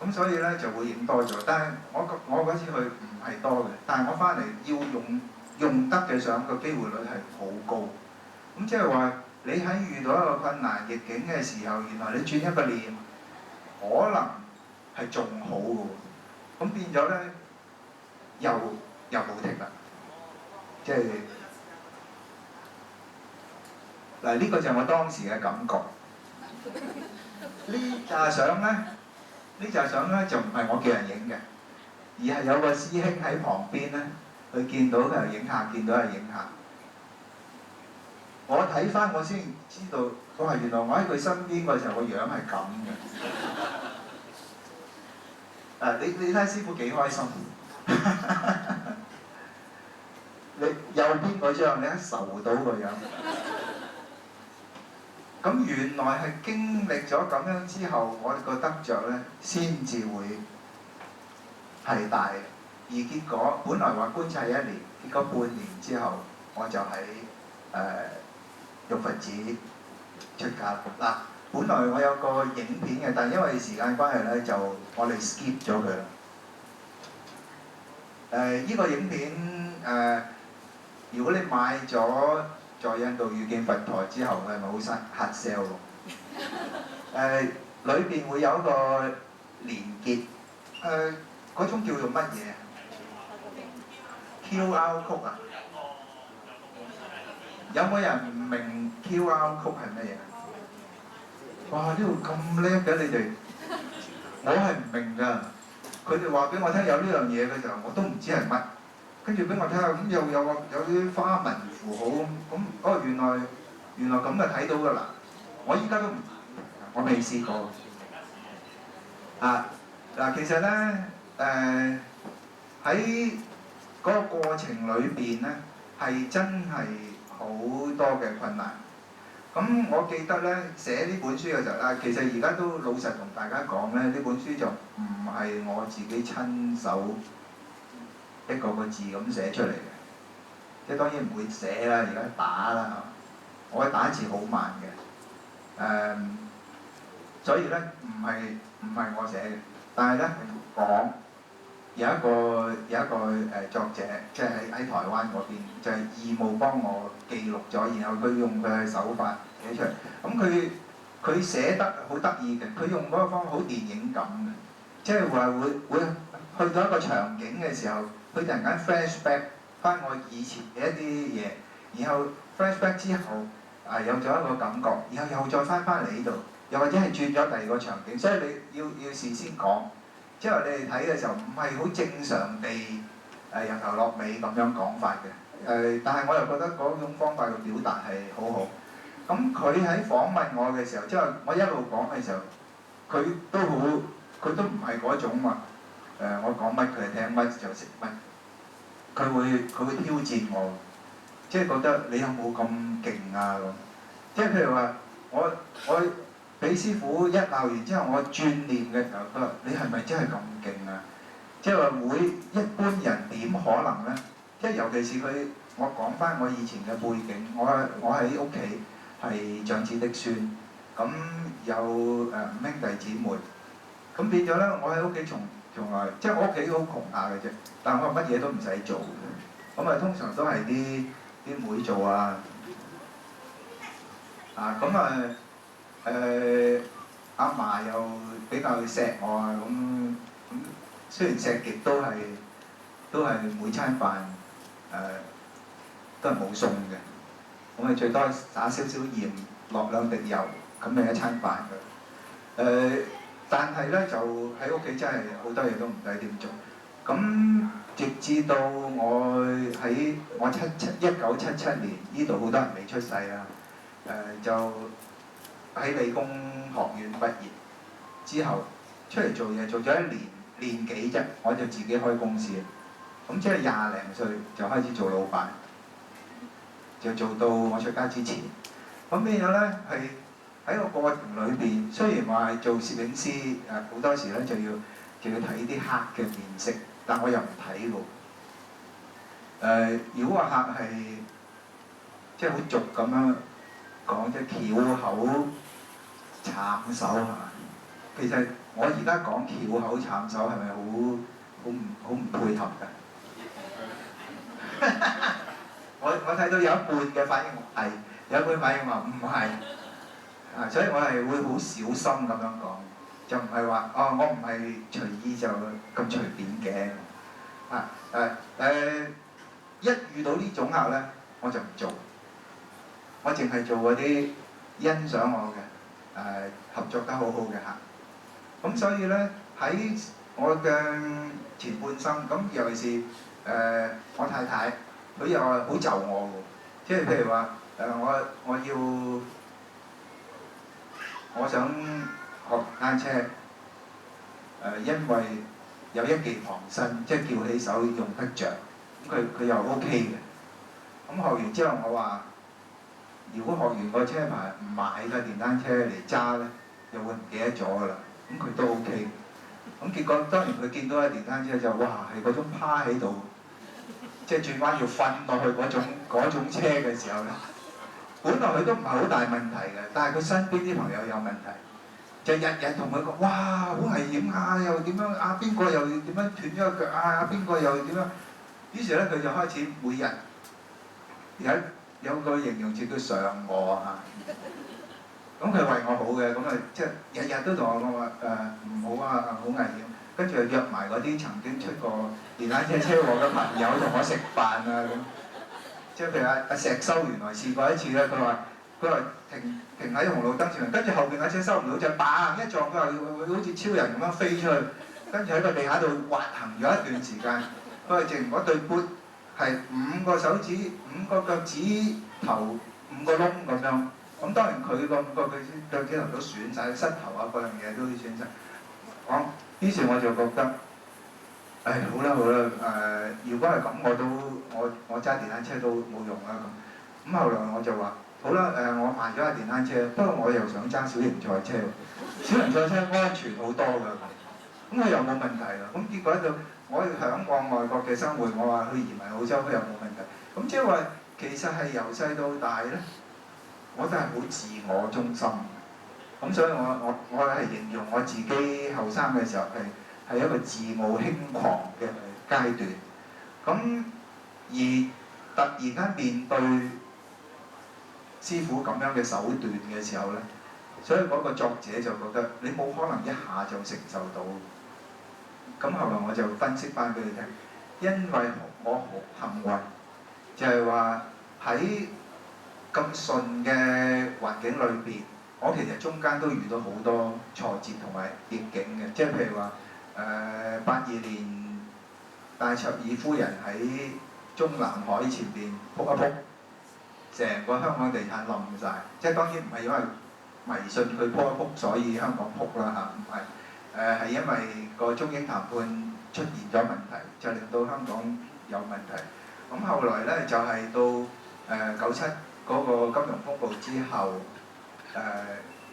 咁所以呢就會影多咗，但係我嗰次去唔係多嘅，但係我翻嚟要用得嘅相個機會率係好高。咁即係話你喺遇到一個困難逆境嘅時候，原來你轉一個念，可能係仲好嘅喎。咁變咗呢，又冇停啦，即係嗱呢個就係我當時嘅感覺。呢紮相呢就唔係我叫人影嘅，而係有個師兄喺旁邊呢，佢見到佢又影下，見到又影下。我睇翻我先知道，哇！原來我喺佢身邊嗰時候個樣係咁嘅。你睇下師傅幾開心。你右邊嗰張你一愁到個樣。咁原來係經歷咗咁樣之後，我個得着咧先至會係大嘅。而結果本來話觀察1年，結果半年之後我就喺玉佛寺出家嗱。本來我有個影片嘅，但係因為時間關係咧，就我哋 skip 咗佢啦。呢個影片如果你買咗在印度遇見佛陀之後，係咪好hard sell 喎？裏邊會有一個連結，嗰種叫做乜嘢？QR code 啊？有冇人唔明 QR code 係乜嘢？哇！呢度咁叻嘅你哋，我係唔明㗎。佢哋話俾我聽有呢樣嘢嘅時候，我都唔知係乜。跟住俾我睇下，咁有啲花紋符號咁，原來咁就睇到㗎啦。我依家都唔，我未試過。嗱，其實咧喺嗰個過程裏邊咧，係真係好多嘅困難。咁我記得咧寫呢本書嘅時候，其實而家都老實同大家講咧，呢本書就唔係我自己親手一個個字咁寫出嚟嘅，即係當然唔會寫啦，而家打啦，我打字好慢嘅，所以咧唔係我寫嘅，但係咧講有一個作者，即係喺台灣嗰邊，就係義務幫我記錄咗，然後佢用佢嘅手法寫出嚟。咁佢寫得好得意嘅，佢用嗰個方法好電影感嘅，即係話會去到一個場景嘅時候，佢突然間 flashback 翻我以前嘅一啲嘢，然後 flashback 之後有咗一個感覺，然後又再翻嚟呢度，又或者係轉咗第二個場景，所以你要事先講。之後你哋睇嘅時候唔係好正常地由頭落尾咁樣講法嘅，但係我又覺得嗰種方法嘅表達係好好。咁佢喺訪問我嘅時候，即係我一路講嘅時候，佢都唔係嗰種話我講乜佢係聽乜就食乜，佢會挑戰我，即係覺得你有冇咁勁啊咁，即係譬如話我俾師傅一鬧完之後，我轉念嘅時候，佢話：你係咪真係咁勁啊？即係話會一般人點可能咧？即係尤其是我講翻我以前嘅背景，我喺屋企係長子的孫，咁有5兄弟姊妹，咁變咗咧，我喺屋企從來即係我屋企好窮下嘅啫，但係我乜嘢都唔使做嘅，咁通常都係啲妹做啊，阿嫲又比較錫我啊，咁雖然錫極都係每餐飯都係冇餸嘅，咁最多撒少少鹽，落2滴油，咁咪一餐飯㗎。但係咧就喺屋企真係好多嘢都唔使點做，咁直至到我1977年呢度好多人未出世啊，就喺理工學院畢業之後出嚟做嘢，做咗1年幾啫，我就自己開公司，咁即係20零歲就開始做老闆，就做到我出家之前。咁變咗咧係喺個過程裏邊，雖然話係做攝影師，好多時咧就要睇啲客嘅面色，但我又唔睇喎。如果個客係即係好俗咁樣講，即係翹口慘手係嘛？其實我而家講翹口慘手係咪好唔配合㗎？我睇到有一半嘅反應係，有一半反應話唔係，所以我係會好小心咁樣講，就唔係話我唔係隨意就咁隨便嘅。一遇到呢種客咧，我就唔做，我淨係做嗰啲欣賞我嘅合作得好好嘅客。咁所以咧喺我嘅前半生，咁尤其是我太太，佢又係好就我喎，即係譬如話我想學單車，因為有一技傍身，即係翹起手用得着，咁佢又 OK 嘅。咁學完之後，我話：如果學完個車牌唔買架電單車嚟揸咧，又會唔記得咗㗎啦。咁佢都 OK。咁結果當然佢見到架電單車就哇係嗰種趴喺度，即係轉彎要瞓落去嗰種車嘅時候咧，本來佢都唔係好大問題嘅，但係佢身邊啲朋友有問題，就日日同佢講：哇好危險啊！又點樣啊？邊個又點樣斷咗個腳啊？邊個又點樣？於是咧佢就開始每日有個形容詞叫上我啊。咁佢為我好嘅，咁啊即係日日都同我講話唔好啊，好危險。跟住又約埋嗰啲曾經出過電單車車禍嘅朋友同我食飯啊咁。即係譬如阿石修原來試過一次咧，佢話停喺紅綠燈前面，跟住後邊架車收唔到就砰一撞，佢話會好似超人咁樣飛出去，跟住喺個地下度滑行咗一段時間。佢話淨嗰對砵係5個手指、5個腳趾頭、5個窿咁樣。咁當然佢個5個腳趾頭都損晒，膝頭啊嗰樣嘢都損晒。於是我就覺得，好啦，如果係咁我揸電單車都冇用啦咁。咁後來我就話：好啦，我賣咗架電單車，不過我又想揸小型賽車，小型賽車安全好多㗎。咁佢又冇問題啦。咁結果就我嚮往外國嘅生活，我話去移民澳洲，佢又冇問題。咁即係話其實係由細到大咧，我都係好自我中心。咁所以我係形容我自己後生嘅時候係一個自我輕狂嘅階段。咁而突然間面對師傅咁樣嘅手段嘅時候咧，所以嗰個作者就覺得你冇可能一下就承受到。咁後來我就分析翻俾佢聽，因為我好幸運，就係話喺咁順嘅環境裏邊，我其實中間都遇到好多挫折同埋逆境嘅，即係譬如話82年戴卓爾夫人喺中南海前邊撲一撲，成個香港地產冧晒。即係當然唔係因為迷信佢撲一撲所以香港撲啦嚇，唔係係因為個中英談判出現咗問題，就令到香港有問題。咁後來咧就係到97嗰個金融風暴之後，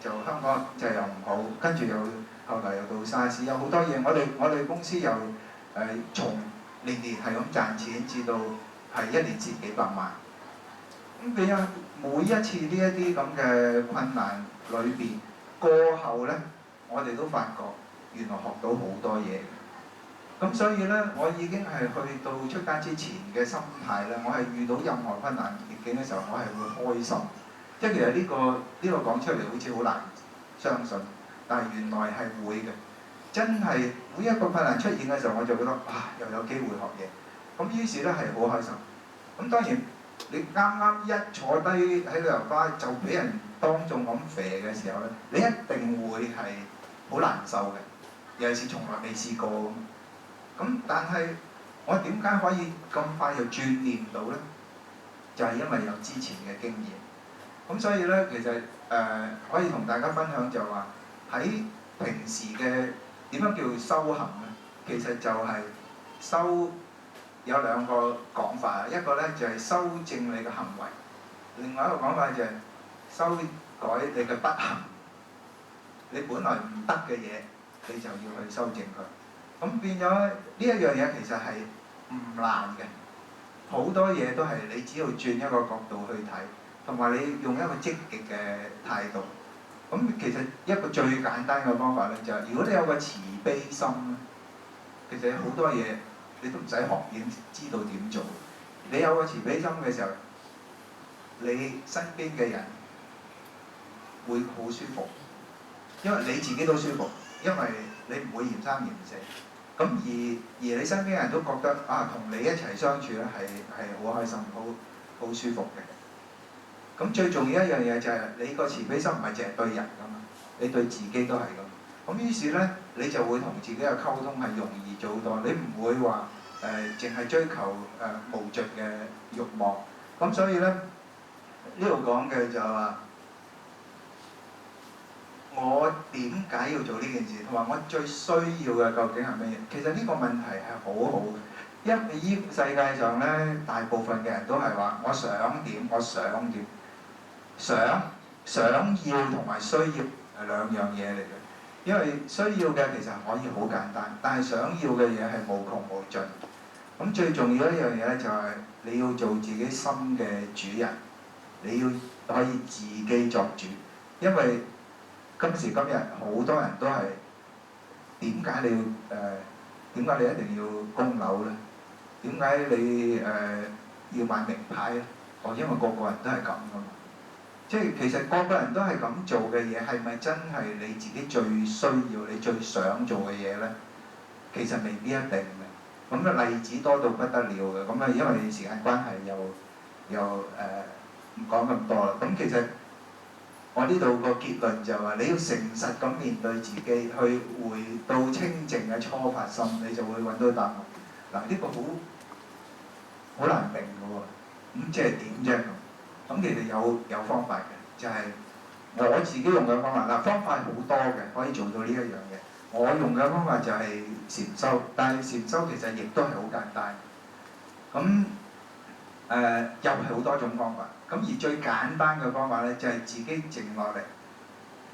就香港就又唔好，跟住後來又到沙士，有好多嘢。我哋公司又從年係咁賺錢，至到係1年蝕幾百萬。咁變咗每一次呢一啲咁嘅困難裏邊過後咧，我哋都發覺原來學到好多嘢。咁所以咧，我已經係去到出街之前嘅心態咧，我係遇到任何困難逆境嘅時候，我係會開心。即係其實呢個講出嚟好似好難相信，但係原來係會嘅。真係每一個困難出現嘅時候，我就覺得又有機會學嘢。咁於是咧係好開心。咁當然你啱啱一坐低喺旅遊巴就俾人當眾咁肥嘅時候咧，你一定會係好難受嘅，尤其是從來未試過咁。咁但係我點解可以咁快就轉念到咧？就係因為有之前嘅經驗。咁所以咧，其實可以同大家分享就話喺平時嘅點樣叫修行咧，其實就係修有2個講法，一個咧就係修正你嘅行為，另外一個講法就係修改你嘅不行。你本來唔得嘅嘢，你就要去修正佢。咁變咗呢一樣嘢其實係唔難嘅，好多嘢都係你只要轉一個角度去睇，同埋你用一個積極嘅態度。咁其實一個最簡單嘅方法咧，就係如果你有個慈悲心咧，其實好多嘢你都唔使學已經知道點做。你有個慈悲心嘅時候，你身邊嘅人會好舒服，因為你自己都舒服，因為你唔會嫌三嫌四。咁而你身邊嘅人都覺得同你一齊相處咧係好開心、好舒服嘅。咁最重要一樣嘢就係你個慈悲心唔係淨係對人噶嘛，你對自己都係咁。咁於是咧，你就會同自己嘅溝通係容易咗好多。你唔會話淨係追求無盡嘅慾望。咁所以咧，呢呢度講嘅就係話，我點解要做呢件事，同埋我最需要嘅究竟係乜嘢？其實呢個問題係好好嘅，因為呢世界上咧，大部分嘅人都係話我想點，我想點，想要同埋需要係兩樣嘢嚟嘅。因為需要嘅其實可以好簡單，但係想要嘅嘢係無窮無盡。咁最重要一樣嘢咧就係你要做自己心嘅主人，你要可以自己作主。因為今時今日好多人都係點解你要點解你一定要供樓咧？點解你要買名牌咧？因為個個人都係咁噶嘛。即係其實個個人都係咁做嘅嘢，係咪真係你自己最需要、你最想做嘅嘢咧？其實未必一定嘅。咁嘅例子多到不得了嘅。咁啊，因為時間關係又唔講咁多啦。咁其實我呢度個結論就係話，你要誠實咁面對自己，去回到清淨嘅初發心，你就會揾到答案。嗱，呢個好難明嘅喎。咁即係點啫？咁其實有方法嘅，就係我自己用嘅方法。嗱，方法好多嘅，可以做到呢一樣嘢。我用嘅方法就係禪修，但係禪修其實亦都係好簡單。咁又係好多種方法。咁而最簡單嘅方法咧，就係自己靜落嚟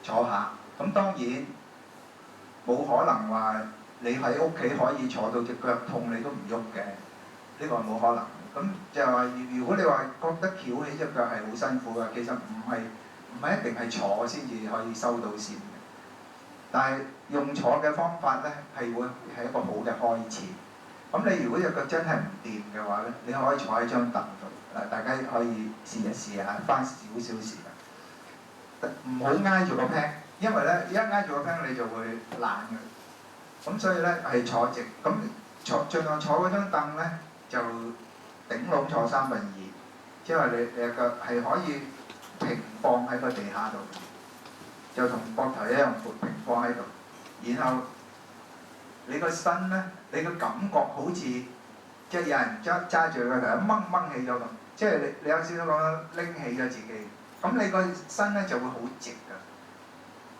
坐下。咁當然冇可能話你喺屋企可以坐到隻腳痛你都唔喐嘅，呢個係冇可能。咁就係話，如果你話覺得翹起隻腳係好辛苦嘅，其實唔係一定係坐先至可以收到禪嘅。但係用坐嘅方法咧，係會係一個好嘅開始。咁你如果隻腳真係唔掂嘅話咧，你可以坐喺張凳度。大家可以試一試下，花少少時間。唔好挨住個 pan，因為咧一挨住個 pan 你就會懶嘅。咁所以咧係坐直，咁盡量坐嗰張凳咧就頂籠坐2/3，即係話你隻腳係可以平放喺個地下度，就同膊頭一樣平放喺度。然後你個身咧，你個感覺好似即係有人揸住個頭掹起咗咁，即係你有少少講拎起咗自己。咁你個身咧就會好直㗎，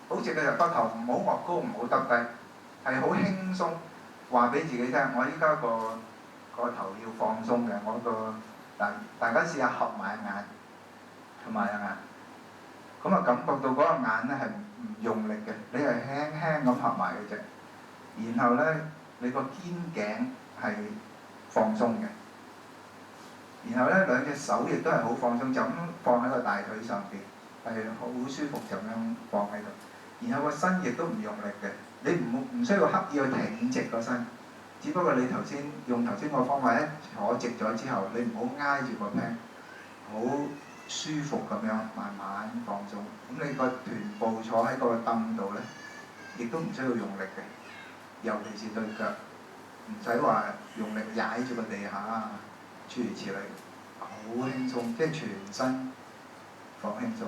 好直嘅就膊頭唔好昂高，唔好耷低，係好輕鬆。話俾自己聽，我依家個頭要放鬆嘅，大家試下合埋眼，合埋眼，咁啊感覺到嗰個眼咧係唔用力嘅，你係輕輕咁合埋嘅啫。然後咧，你個肩頸係放鬆嘅。然後咧，兩隻手亦都係好放鬆，就咁放喺個大腿上邊，係好舒服就咁樣放喺度。然後個身亦都唔用力嘅，你唔需要刻意去挺直個身。只不過你用頭先個方法咧，坐直咗之後，你唔好挨住個 pan，好舒服咁樣慢慢放鬆。咁你個臀部坐喺個凳度咧，亦都唔需要用力嘅，尤其是對腳，唔使話用力踩住個地下啊，諸如此類，好輕鬆，即係全身放輕鬆。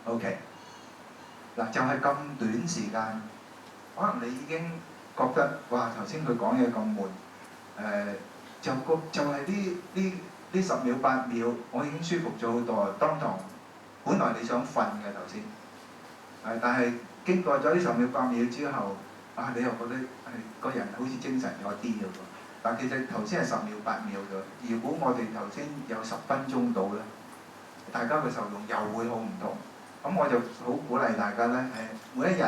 OK。嗱，就係咁短時間，可能你已經覺得哇頭先佢講嘢咁悶，就係呢10秒8秒，我已經舒服咗好多。當堂本來你想瞓嘅頭先，但係經過咗呢10秒8秒之後，你又覺得個人好似精神咗啲嘅喎。但其實頭先係10秒8秒啫，如果我哋頭先有10分鐘到咧，大家嘅受用又會好唔同。咁我就好鼓勵大家咧，每一日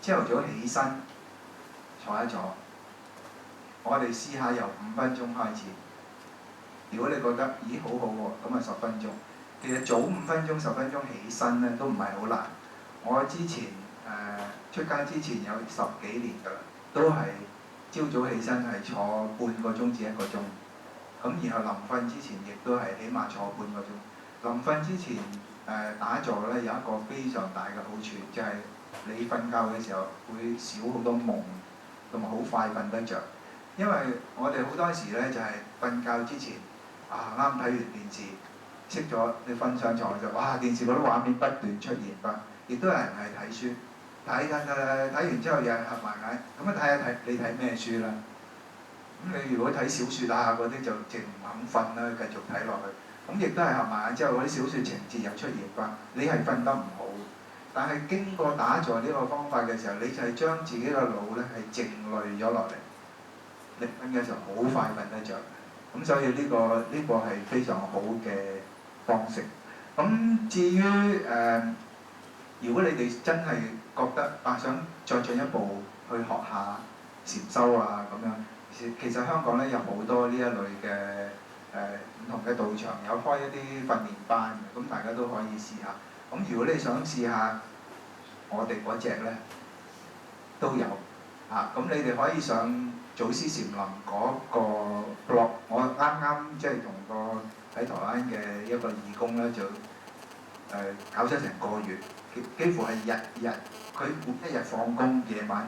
朝頭早起身坐一坐，我哋試下由5分鐘開始。如果你覺得咦好好喎，咁啊10分鐘。其實早5分鐘、10分鐘起身咧都唔係好難。我之前出街之前有10幾年㗎啦，都係朝早起身係坐半個鐘至1個鐘。咁然後臨瞓之前亦都係起碼坐半個鐘。臨瞓之前打坐咧有一個非常大嘅好處，就係你瞓覺嘅時候會少好多夢，同埋好快瞓得着。因為我哋好多時咧就係瞓覺之前啱睇完電視，熄咗你瞓上床就哇電視嗰啲畫面不斷出現返，亦都有人係睇書，睇完之後又係合埋眼，咁睇你睇咩書啦？你如果睇小説啊嗰啲就淨唔肯瞓啦，繼續睇落去。咁亦都係合埋眼之後，嗰啲小説情節又出現翻，你係瞓得唔好。但係經過打坐呢個方法嘅時候，你就係將自己嘅腦咧係靜慮咗落嚟，你瞓嘅時候好快瞓得着。咁所以呢個係非常好嘅方式。咁至於如果你哋真係覺得想再進一步去學下禪修啊咁樣，其實香港咧有好多呢一類嘅唔同嘅道場，有開一啲訓練班嘅，咁大家都可以試下。咁如果你想試下我哋嗰隻咧，都有咁你哋可以上祖師禪林嗰個 blog，我啱啱即係同個喺台灣嘅一個義工咧就搞咗成個月，幾乎係日日佢每一日放工，夜晚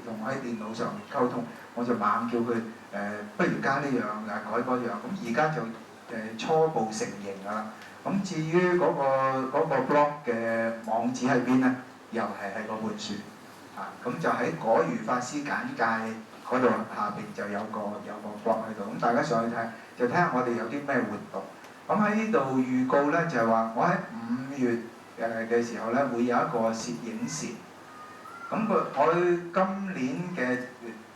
同我喺電腦上面溝通，我就猛叫佢不如加呢樣改嗰樣，咁而家就初步成型啦。咁至於嗰個 blog 嘅網址喺邊咧，又係喺嗰本書咁就喺果如法師簡介嗰度下邊就有個 blog 喺度，咁大家上去睇就睇下我哋有啲咩活動。咁喺呢度預告咧就係話，我喺5月嘅時候咧會有一個攝影禪。咁我今年嘅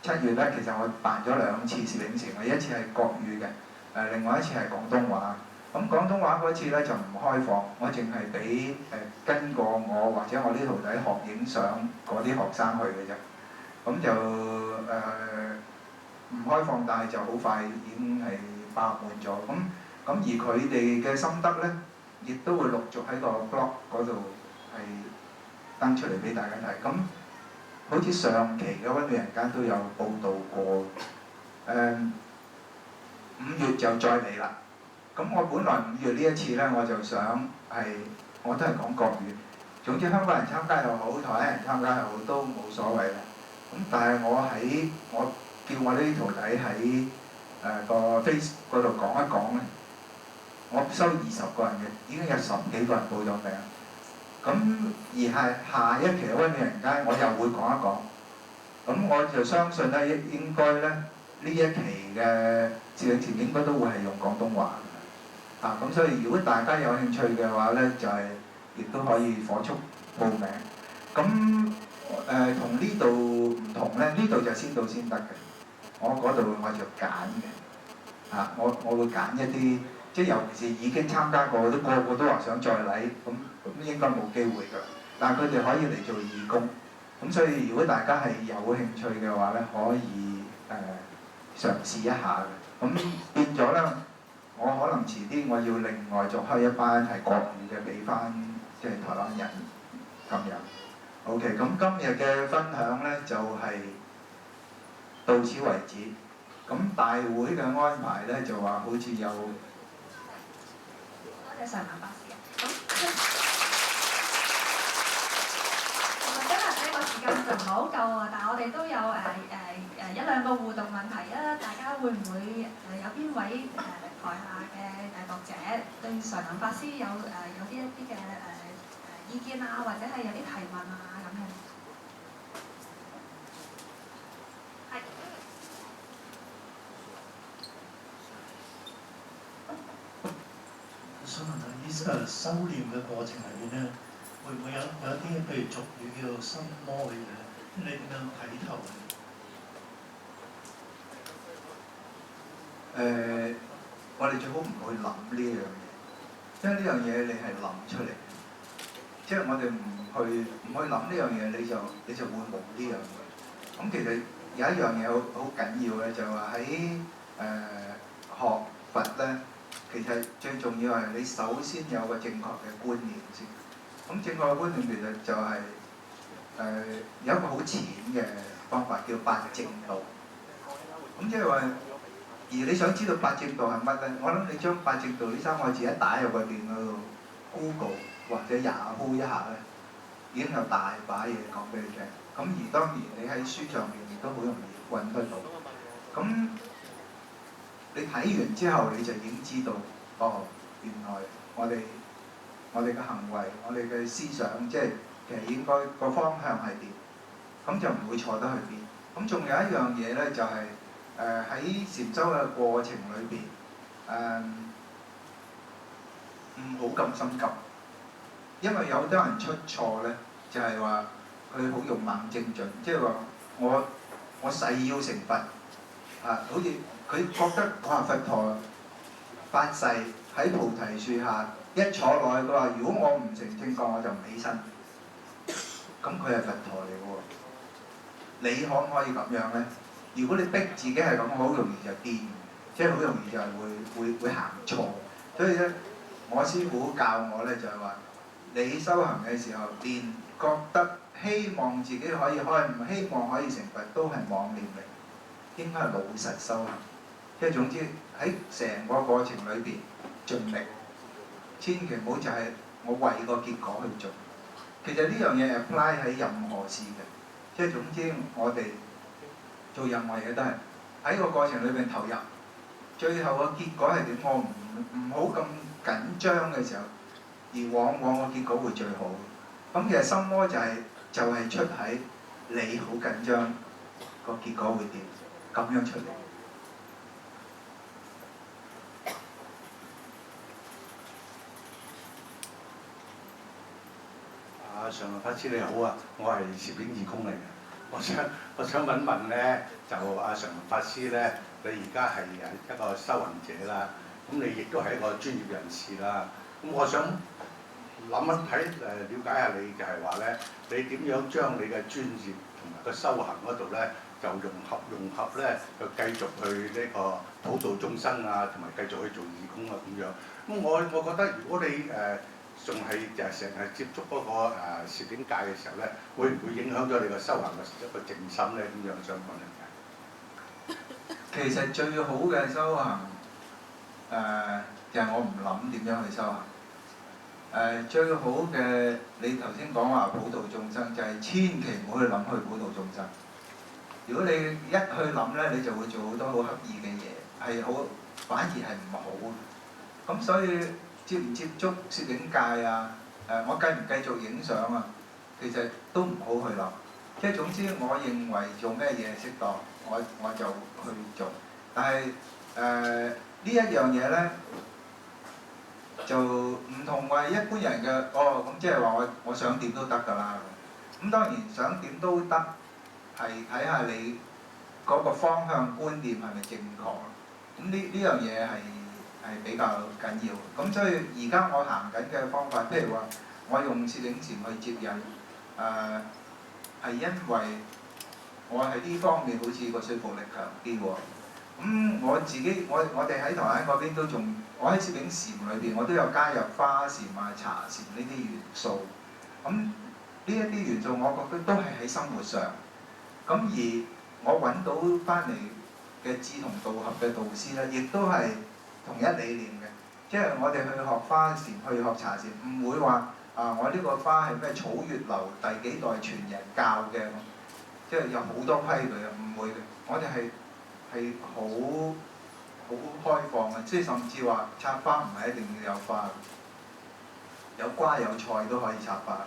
7月咧，其實我辦咗2次攝影禪，一次係國語嘅，另外一次係廣東話。咁廣東話嗰次咧就唔開放，我淨係俾跟過我或者我啲徒弟學影相嗰啲學生去嘅啫。咁就唔開放，但係就好快已經係爆滿咗。咁而佢哋嘅心得咧，亦都會陸續喺個 blog 嗰度係登出嚟俾大家睇。咁好似上期嘅溫暖人間都有報導過，5月就再嚟啦。咁我本來5月呢一次咧，我就想我都係講國語。總之香港人參加又好，台灣人參加又好，都冇所謂啦。咁但係我叫我啲徒弟喺個 face 嗰度講一講咧，我收20個人嘅，已經有10幾個人報咗名。咁而係下一期嘅溫暖人間，我又會講一講。咁我就相信咧，應該咧呢一期嘅攝影禪應該都會係用廣東話。咁所以如果大家有興趣嘅話咧，就係亦都可以火速報名。咁同呢度唔同咧，呢度就先到先得嘅。我嗰度我就揀嘅。我會揀一啲，即係尤其是已經參加過，個個都話想再嚟，咁應該冇機會㗎。但係佢哋可以嚟做義工。咁所以如果大家係有興趣嘅話咧，可以嘗試一下嘅。咁變咗咧。我可能遲啲我要另外再開一班係國語嘅俾翻即係台灣人咁樣。OK，咁今日嘅分享咧就係到此為止。咁大會嘅安排咧就話好似有多謝常文法師。今日呢個時間就唔係好夠啊，但係我哋都有1-2個互動問題啊，大家會唔會有邊位台下嘅讀者對常文法師有一啲嘅意見啊，或者係有啲提問啊咁樣？係。我想問下呢修練嘅過程裏邊咧，會唔會有啲譬如俗語叫做心魔嘅嘢？你點樣睇透？我哋最好唔去諗呢樣嘢，因為呢樣嘢你係諗出嚟，即係我哋唔去諗呢樣嘢，你就會冇呢樣嘢。咁其實有一樣嘢好緊要嘅，就係話喺學佛咧，其實最重要係你首先有個正確嘅觀念先。咁正確嘅觀念其實就係有一個好淺嘅方法叫八正道。咁即係話。而你想知道八正道係乜咧？我諗你將八正道呢3個字一打入個電腦度 Google 或者 Yahoo 一下咧，已經有大把嘢講俾你聽。咁而當然你喺書上面亦都好容易揾得到。咁你睇完之後你就已經知道，原來我哋嘅行為、我哋嘅思想，即係其實應該個方向係點，咁就唔會錯得去邊。咁仲有一樣嘢咧，就係喺禪修嘅過程裏邊，唔好咁心急，因為有好多人出錯咧，就係話佢好勇猛精進，即係話我誓要成佛啊！好似佢覺得哇佛陀發誓喺菩提樹下一坐落去，佢話如果我唔成正覺我就唔起身，咁佢係佛陀嚟嘅喎，你可唔可以咁樣咧？如果你逼自己係咁，好容易就癲，即係好容易就係會行錯。所以咧，我師父教我咧就係話，你修行嘅時候，連覺得希望自己可以開悟，希望可以成佛，都係妄念嚟，應該係老實修行。即係總之喺成個過程裏邊盡力，千祈唔好就係我為個結果去做。其實呢樣嘢 apply 喺任何事嘅，即係總之我哋做任何嘢都係喺個過程裏邊投入，最後個結果係點？我唔好咁緊張嘅時候，而往往個結果會最好。咁其實心魔就係出喺你好緊張，個結果會點？咁樣出嚟。常樂法師你好啊，我係攝影義工嚟嘅。我想問問咧，就阿常樂法師咧，你而家係一個修行者啦，咁你亦都係一個專業人士啦。咁我想諗一睇了解下你，就係話咧，你點樣將你嘅專業同埋個修行嗰度咧，就融合咧，就繼續去呢個普度眾生啊，同埋繼續去做義工啊咁樣。咁我覺得如果你仲係就係成日接觸嗰個攝影界嘅時候咧，會唔會影響咗你個修行嘅一個靜心咧？咁樣想講一下。其實最好嘅修行，就係我唔諗點樣去修行。最好嘅，你頭先講話普度眾生，就係千祈唔好去諗去普度眾生。如果你一去諗咧，你就會做好多好刻意嘅嘢，係好反而係唔好。咁所以接唔接觸攝影界啊？我繼唔繼續影相啊？其實都唔好去諗。即係總之，我認為做咩嘢適當，我就去做。但係呢一樣嘢咧，就唔同話一般人嘅咁即係話我想點都得㗎啦。咁當然想點都得，係睇下你嗰個方向觀念係咪正確。咁呢樣嘢係比較緊要。咁所以而家我行緊嘅方法，譬如話我用攝影禪去接引，係因為我喺呢方面好似個說服力強啲喎。我哋喺台灣嗰邊都仲，我喺攝影禪裏邊我都有加入花禪啊、茶禪呢啲元素。咁呢一啲元素，我覺得都係喺生活上。咁而我揾到翻嚟嘅志同道合嘅導師咧，亦都係同一理念嘅。即係我哋去學花禪、去學茶禪，唔會話我呢個花係咩草月流第幾代傳人教嘅，即係有好多規矩啊，唔會嘅。我哋係好開放嘅，即係甚至話插花唔係一定要有花，有瓜有菜都可以插花。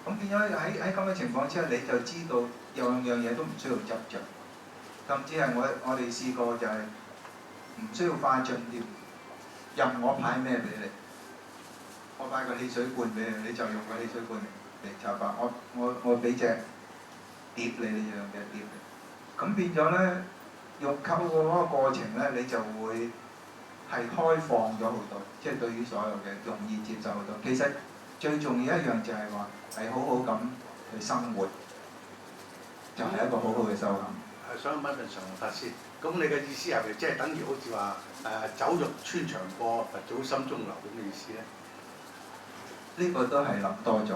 咁變咗喺咁嘅情況之下，你就知道樣樣嘢都唔需要執着，甚至係我哋試過就係唔需要花樽添，任我派咩俾你，我派個汽水罐俾你，你就用個汽水罐嚟插花。我俾隻碟你，你就用隻碟。咁變咗咧，用溝嗰個過程咧，你就會係開放咗好多，即係對於所有嘅容易接受好多。其實最重要一樣就係話係好好咁去生活，就係一個好好嘅修行。想問常樂法師，咁你嘅意思係咪即係等於好似話酒肉穿腸過，佛祖心中留咁嘅意思咧？呢個都係諗多咗。